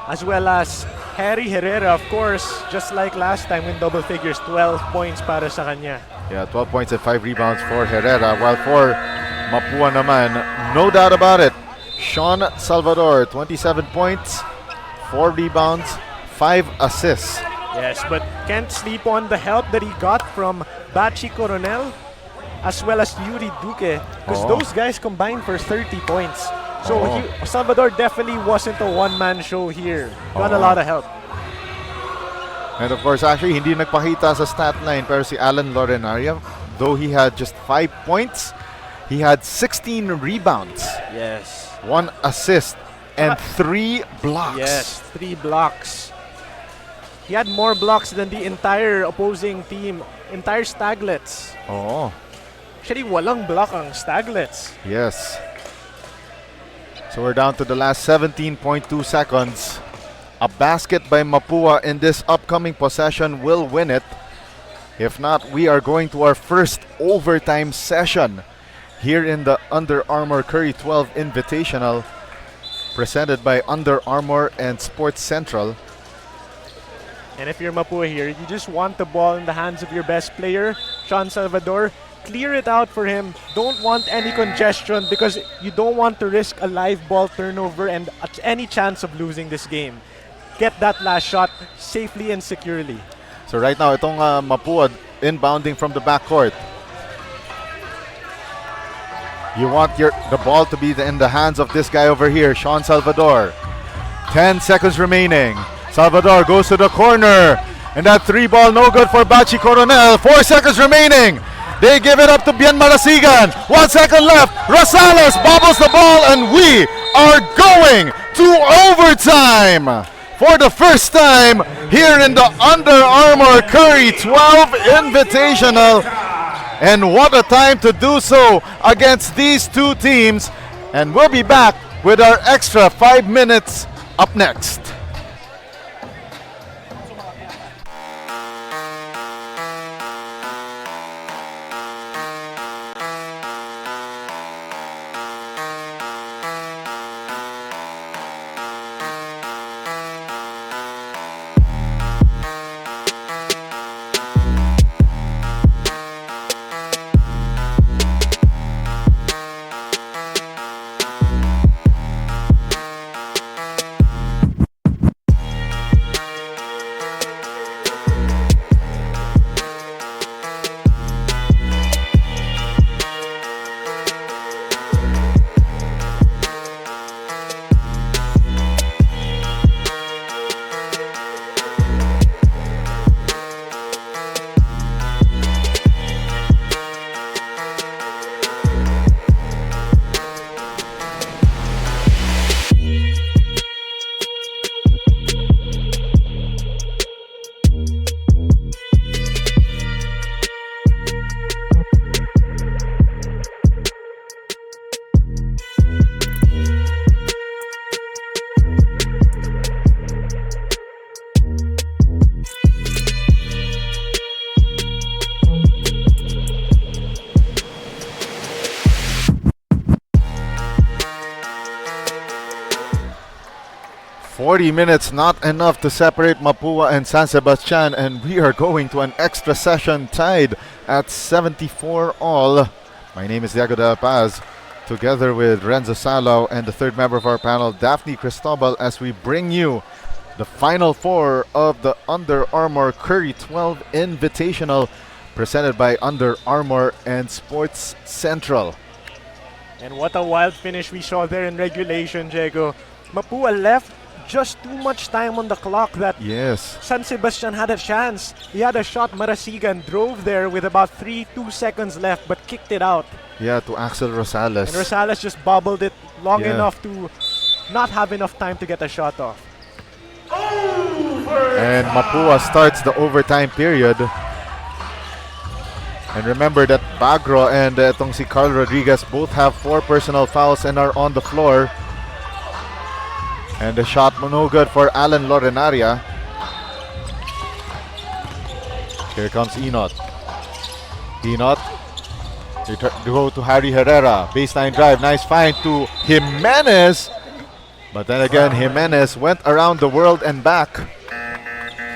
As well as Harry Herrera, of course, just like last time in double figures, 12 points para sa kanya. Yeah, 12 points and 5 rebounds for Herrera. While for Mapua naman, no doubt about it, Sean Salvador, 27 points, 4 rebounds, 5 assists. Yes, but can't sleep on the help that he got from Bachi Coronel as well as Yuri Duque, because those guys combined for 30 points. So Salvador definitely wasn't a one-man show here. Got a lot of help. And of course, actually, hindi nagpakita sa stat line, pero si Alan Lorenaria, though he had just 5 points, he had 16 rebounds. Yes. 1 assist and 3 blocks. Yes, 3 blocks. He had more blocks than the entire opposing team, entire Staglets. Oh. Actually, walang block ang Staglets. Yes. So we're down to the last 17.2 seconds. A basket by Mapua in this upcoming possession will win it. If not, we are going to our first overtime session here in the Under Armour Curry 12 Invitational, presented by Under Armour and Sports Central. And if you're Mapua here, you just want the ball in the hands of your best player, Sean Salvador. Clear it out for him. Don't want any congestion because you don't want to risk a live ball turnover and any chance of losing this game. Get that last shot safely and securely. So right now, itong Mapua inbounding from the backcourt. You want the ball to be in the hands of this guy over here, Sean Salvador. 10 seconds remaining. Salvador goes to the corner. And that 3 ball no good for Bachi Coronel. 4 seconds remaining. They give it up to Bien Marasigan. 1 second left. Rosales bobbles the ball, and we are going to overtime for the first time here in the Under Armour Curry 12 Invitational. And what a time to do so against these two teams. And we'll be back with our extra 5 minutes up next. Minutes not enough to separate Mapua and San Sebastian, and we are going to an extra session tied at 74 all. My name is Diego de la Paz, together with Renzo Salao and the third member of our panel, Daphne Cristobal, as we bring you the Final Four of the Under Armour Curry 12 Invitational, presented by Under Armour and Sports Central. And what a wild finish we saw there in regulation, Diego. Mapua left just too much time on the clock that Yes. San Sebastian had a chance. He had a shot, Marasigan drove there with about 2 seconds left but kicked it out. Yeah, to Axel Rosales. And Rosales just bobbled it long Yeah. enough to not have enough time to get a shot off. And Mapua starts the overtime period. And remember that Bagro and itong si Carl Rodriguez both have 4 personal fouls and are on the floor. And the shot no good for Alan Lorenaria. Here comes Enot. Enot. Go to Harry Herrera. Baseline drive. Nice find to Jimenez. But then again, Jimenez went around the world and back.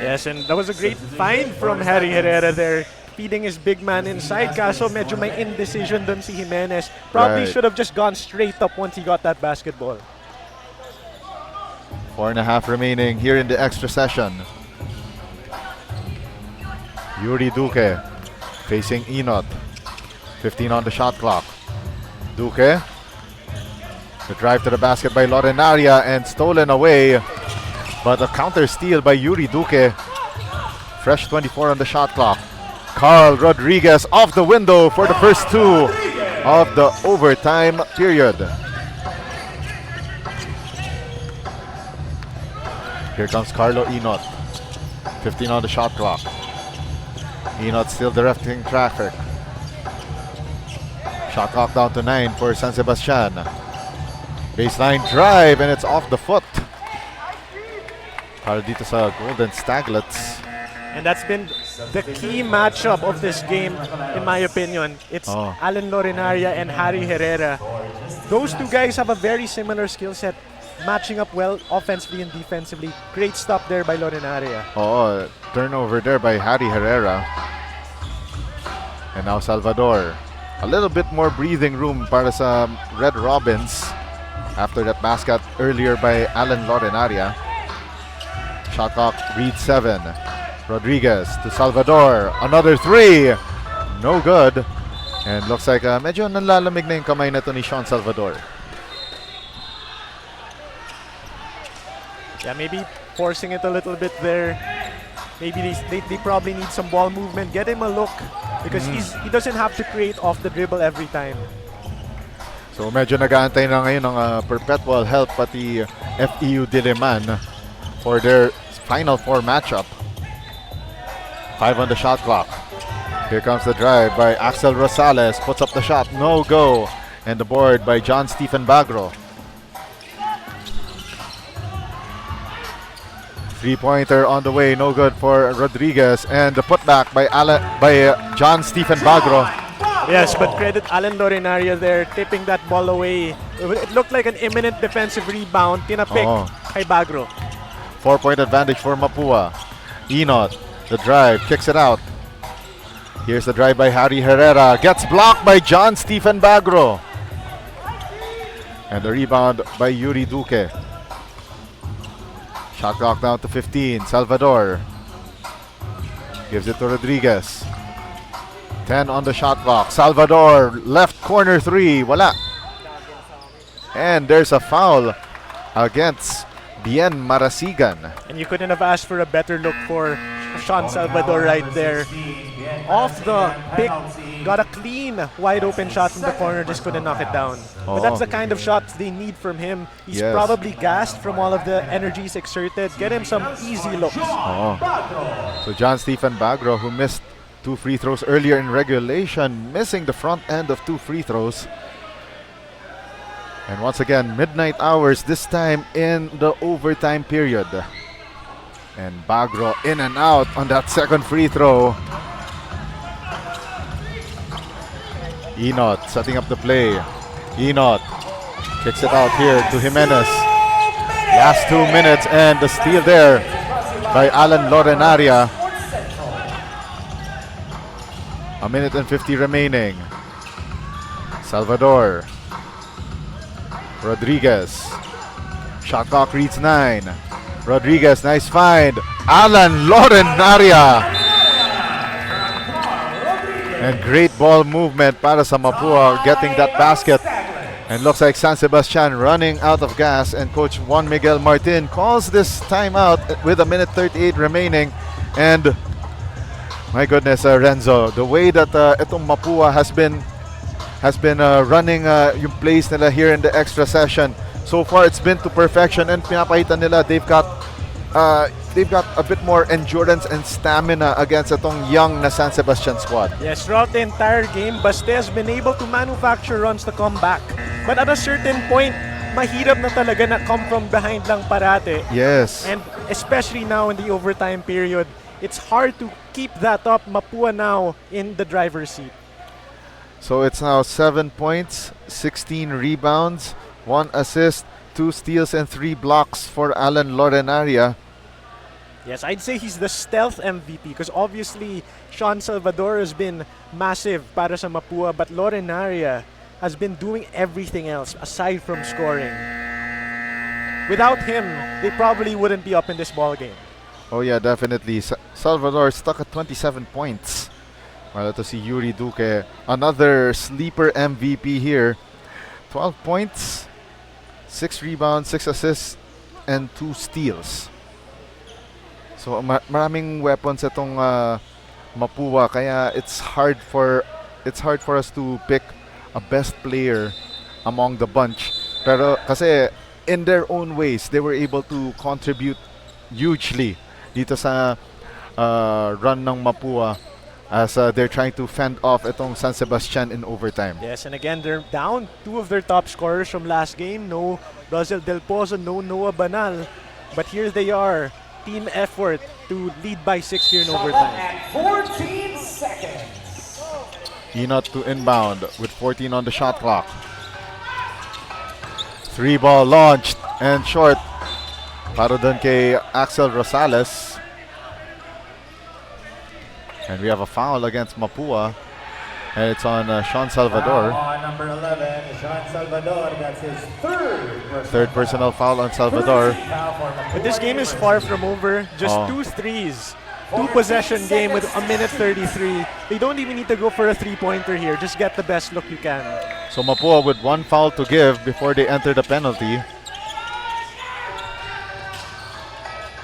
Yes, and that was a great find from Harry Herrera there, feeding his big man inside. Kaso medyo may indecision dun si Jimenez. Probably Right. should have just gone straight up once he got that basketball. 4.5 remaining here in the extra session. Yuri Duque facing Enot. 15 on the shot clock. Duque. The drive to the basket by Lorenaria and stolen away. But a counter steal by Yuri Duque. Fresh 24 on the shot clock. Carl Rodriguez off the window for the first 2 of the overtime period. Here comes Carlo Enot. 15 on the shot clock. Enot still directing traffic. Shot clock down to 9 for San Sebastian. Baseline drive and it's off the foot. Para dito sa Golden Staglets. And that's been the key matchup of this game, in my opinion. It's Alan Lorenaria and Harry Herrera. Those two guys have a very similar skill set, matching up well offensively and defensively. Great stop there by Lorenaria. Oh, turnover there by Harry Herrera. And now Salvador. A little bit more breathing room para sa Red Robins after that basket earlier by Alan Lorenaria. Shot clock reads 7. Rodriguez to Salvador. Another 3. No good. And looks like medyo nanlalamig na yung kamay na to ni Sean Salvador. Yeah, maybe forcing it a little bit there. Maybe they probably need some ball movement. Get him a look because he doesn't have to create off the dribble every time. So medyo nag-aantay na ngayon ng perpetual help pati FEU Diliman for their Final Four matchup. 5 on the shot clock. Here comes the drive by Axel Rosales. Puts up the shot. No go. And the board by John Stephen Bagro. 3-pointer on the way. No good for Rodriguez. And the putback by John Stephen Bagro. Yes, but credit Alan Lorenaria there, tipping that ball away. It looked like an imminent defensive rebound. Tinapik kay Bagro. 4-point advantage for Mapua. Enot, the drive, kicks it out. Here's the drive by Harry Herrera. Gets blocked by John Stephen Bagro. And the rebound by Yuri Duque. Shot clock down to 15. Salvador gives it to Rodriguez. 10 on the shot clock. Salvador, left corner 3. Wala. And there's a foul against Bien Marasigan. And you couldn't have asked for a better look for Sean Salvador right there. Off the pick, got a clean, wide open shot from the corner, just couldn't knock it down. But that's the kind of shots they need from him. He's probably gassed from all of the energies exerted. Get him some easy looks. So John Stephen Bagro, who missed 2 free throws earlier in regulation, missing the front end of 2 free throws. And once again, midnight hours, this time in the overtime period. And Bagro in and out on that second free throw. Enot setting up the play. Enot kicks it out here to Jimenez. Last 2 minutes and the steal there by Alan Lorenaria. 1 minute and 50 remaining. Salvador. Rodriguez. Shot clock reads 9. Rodriguez, nice find. Alan Lorenaria. And great ball movement para sa Mapua getting that basket. And looks like San Sebastian running out of gas, and Coach Juan Miguel Martin calls this timeout with a minute 38 remaining. And my goodness, Renzo, the way that itong Mapua has been running yung plays nila here in the extra session. So far, it's been to perfection, and pinapakita nila they've got a bit more endurance and stamina against itong young na San Sebastian squad. Yes, throughout the entire game, Baste has been able to manufacture runs to come back. But at a certain point, mahirap na talaga na come from behind lang parate. Yes. And especially now in the overtime period, it's hard to keep that up. Mapua now in the driver's seat. So it's now 7 points, 16 rebounds, 1 assist, 2 steals, and 3 blocks for Alan Lorenaria. Yes, I'd say he's the stealth MVP because obviously Sean Salvador has been massive para sa Mapua, but Lorenaria has been doing everything else aside from scoring. Without him, they probably wouldn't be up in this ball game. Oh yeah, definitely. Salvador stuck at 27 points. While ito si Yuri Duque, another sleeper MVP here. 12 points, 6 rebounds, 6 assists, and 2 steals. So maraming weapons itong Mapua, kaya it's hard for us to pick a best player among the bunch. Pero kasi in their own ways, they were able to contribute hugely dito sa run ng Mapua as they're trying to fend off itong San Sebastian in overtime. Yes, and again, they're down 2 of their top scorers from last game. No Rosel Del Pozo, no Noah Banal. But here they are, team effort to lead by 6 here in overtime. At 14 seconds. Enot to inbound with 14 on the shot clock. 3 ball launched and short para dun kay Axel Rosales. And we have a foul against Mapua, and it's on Sean Salvador. On number 11, Sean Salvador. That's his Third personal foul on Salvador. But this game is far from over. Just 2 threes. 2 possession game with a minute 33. They don't even need to go for a 3-pointer here. Just get the best look you can. So Mapua with 1 foul to give before they enter the penalty.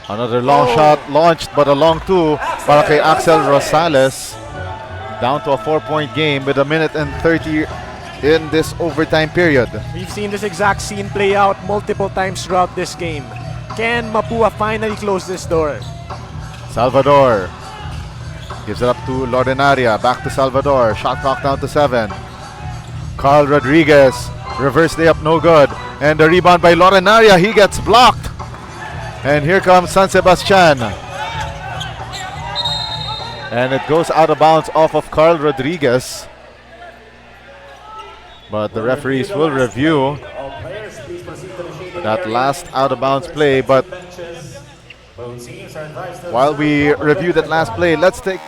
Another long shot launched, but a long 2 para kay Axel Rosales. Down to a 4-point game with a minute and 30 in this overtime period. We've seen this exact scene play out multiple times throughout this game. Can Mapua finally close this door? Salvador gives it up to Lorenaria. Back to Salvador. Shot clock down to 7. Carl Rodriguez. Reverse layup, no good. And the rebound by Lorenaria. He gets blocked. And here comes San Sebastian. And it goes out of bounds off of Carl Rodriguez. But the referees will review that last out of bounds play. But while we review that last play, let's take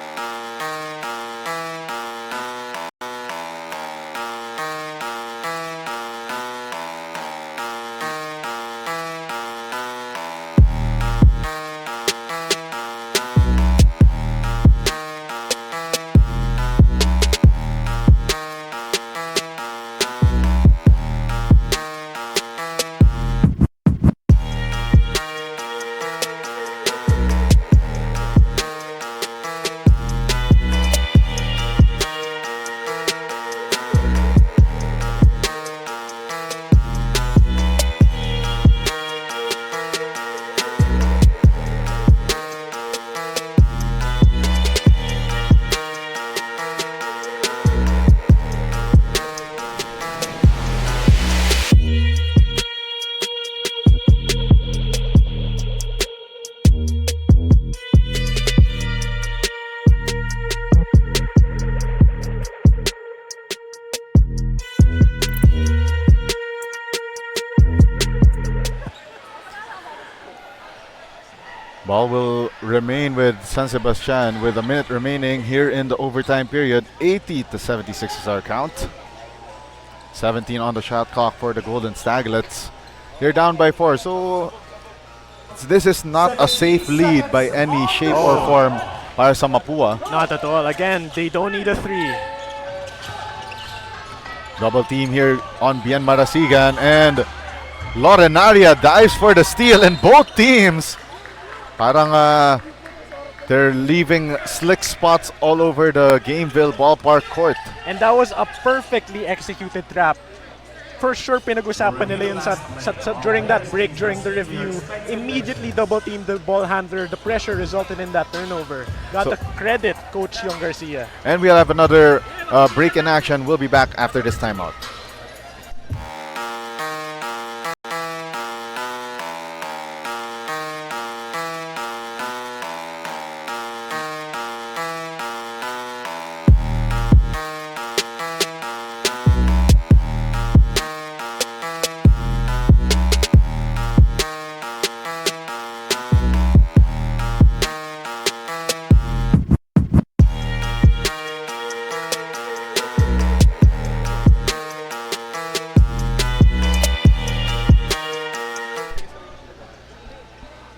ball will remain with San Sebastian with a minute remaining here in the overtime period. 80-76 is our count. 17 on the shot clock for the Golden Staglets. They're down by 4, so Staglets, this is not a safe lead by any shape or form para sa Mapua. Not at all. Again, they don't need a 3. Double team here on Bien Marasigan, and Lorenaria dives for the steal, and both teams parang they're leaving slick spots all over the Gameville ballpark court. And that was a perfectly executed trap. For sure, pinag-usapan nila yun during that break, during the review. Immediately double-teamed the ball handler. The pressure resulted in that turnover. Got to credit Coach Yong Garcia. And we'll have another break in action. We'll be back after this timeout.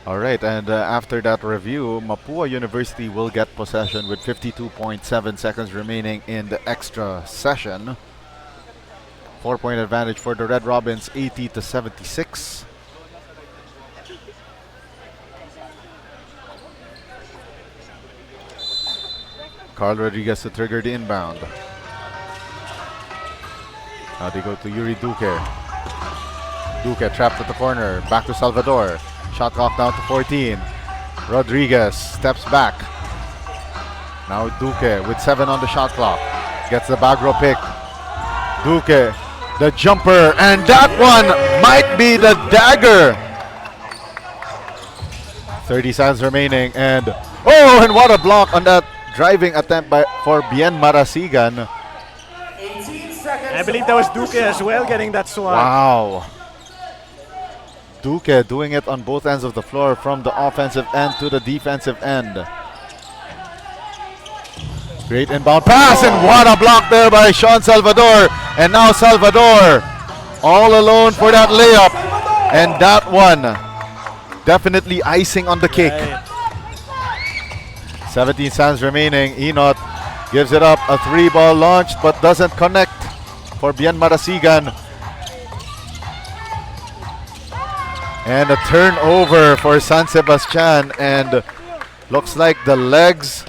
Alright, and after that review, Mapua University will get possession with 52.7 seconds remaining in the extra session. 4-point advantage for the Red Robins, 80-76. Carl Rodriguez to trigger the inbound. Now they go to Yuri Duque. Duque trapped at the corner, back to Salvador. Shot clock down to 14. Rodriguez steps back. Now Duque with 7 on the shot clock. Gets the back row pick. Duque, the jumper, and that one might be the dagger. 30 seconds remaining, and and what a block on that driving attempt for Bien Marasigan. I believe that was Duque as well getting that swat. Wow. Duque doing it on both ends of the floor, from the offensive end to the defensive end. Great inbound pass, and what a block there by Sean Salvador. And now Salvador all alone for that layup. And that one definitely icing on the cake. 17 seconds remaining. Enot gives it up. A 3-ball launched but doesn't connect for Bien Marasigan. And a turnover for San Sebastian, and looks like the legs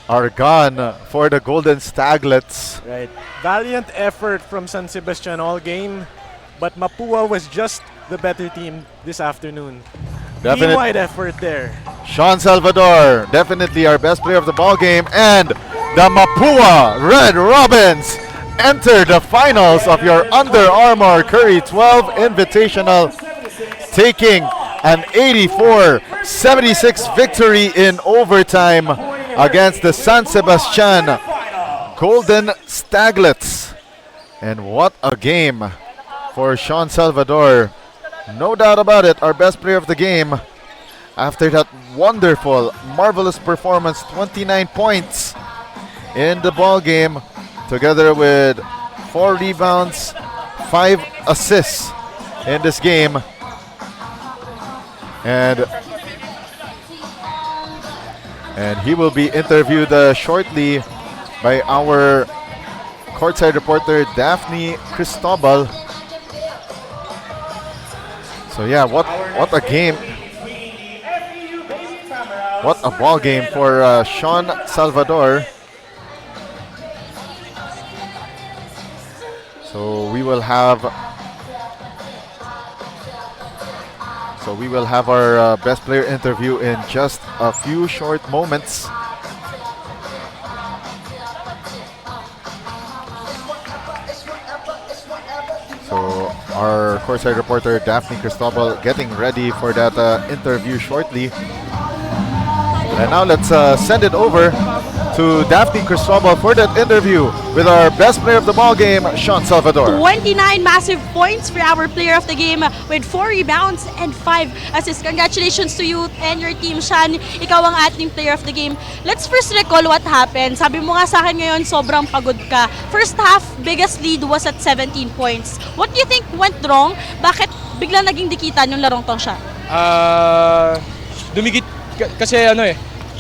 are gone for the Golden Staglets. Right. Valiant effort from San Sebastian all game, but Mapua was just the better team this afternoon. Team-wide effort there. Sean Salvador, definitely our best player of the ball game, and the Mapua Red Robins enter the finals of your Under Armour Curry 12 Invitational, taking an 84-76 victory in overtime against the San Sebastian Golden Staglets. And what a game for Sean Salvador. No doubt about it, our best player of the game. After that wonderful, marvelous performance, 29 points in the ball game, together with 4 rebounds, 5 assists in this game. And he will be interviewed shortly by our courtside reporter Daphne Cristobal. So yeah, what a game. What a ball game for Sean Salvador. So we will have our best player interview in just a few short moments. So our courtside reporter Daphne Cristobal getting ready for that interview shortly. And now let's send it over to Daphne Cristobal for that interview with our best player of the ball game, Sean Salvador. 29 massive points for our player of the game with 4 rebounds and 5 assists. Congratulations to you and your team, Sean. Ikaw ang ating player of the game. Let's first recall what happened. Sabi mo nga sa akin ngayon, sobrang pagod ka. First half, biggest lead was at 17 points. What do you think went wrong? Bakit biglang naging dikitan yung larong tong siya? Dumikit kasi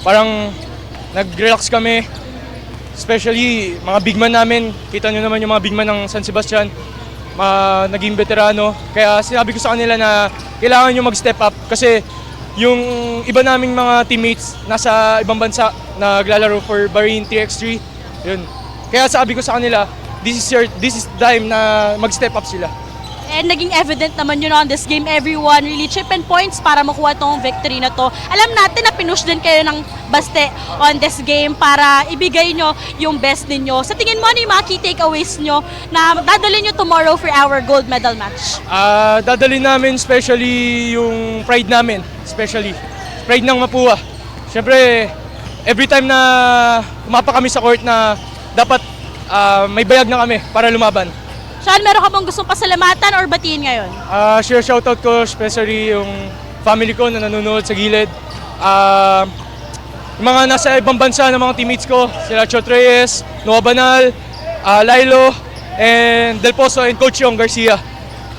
parang nag-relax kami. Especially mga big man namin. Kita nyo naman yung mga big man ng San Sebastian. Naging veterano. Kaya sinabi ko sa kanila na kailangan nyo mag-step up kasi yung iba naming mga teammates nasa ibang bansa naglalaro for Bahrain 3x3. Yun. Kaya sabi ko sa kanila, this is time na mag-step up sila. And naging evident naman yun on this game. Everyone really chip in points para makuha tong victory na to. Alam natin na pinush din kayo ng Baste on this game para ibigay nyo yung best ninyo. Sa tingin mo, ano yung mga key takeaways nyo na dadalhin nyo tomorrow for our gold medal match? Dadalhin namin especially yung pride namin. Especially pride ng Mapua. Siyempre, every time na umapa kami sa court na dapat may bayag na kami para lumaban. Sean, meron ka bang gustong pasalamatan or batiin ngayon? Share shoutout ko, especially yung family ko na nanonood sa gilid. Yung mga nasa ibang bansa ng mga teammates ko, sila Chot Reyes, Noah Banal, Lilo, and Del Pozo, and Coach Yong Garcia.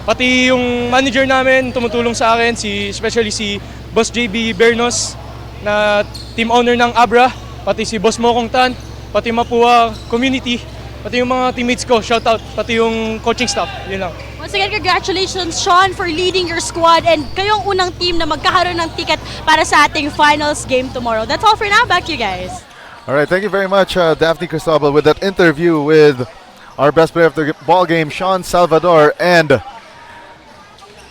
Pati yung manager namin tumutulong sa akin, especially si Boss JB Bernos, na team owner ng Abra, pati si Boss Mokong Tan, pati Mapua community. Pati yung mga teammates ko, shoutout, pati yung coaching staff, yun lang. Once again, congratulations, Sean, for leading your squad and kayong unang team na magkakaroon ng ticket para sa ating finals game tomorrow. That's all for now. Back to you guys. All right, thank you very much, Daphne Cristobal, with that interview with our best player of the ball game, Sean Salvador. And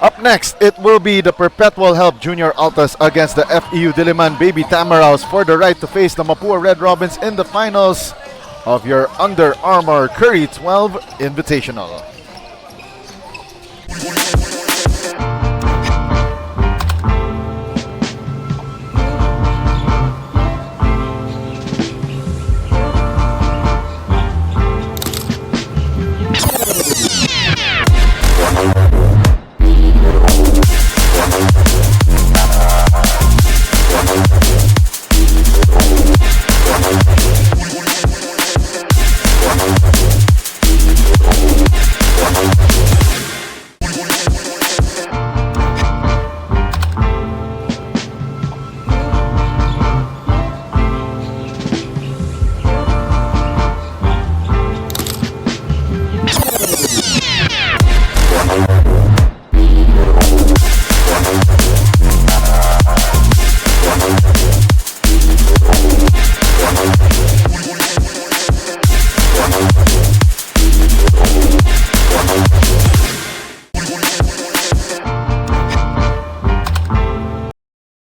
up next, it will be the Perpetual Help Junior Altas against the FEU Diliman Baby Tamaraws for the right to face the Mapua Red Robins in the finals of your Under Armour Curry 12 Invitational.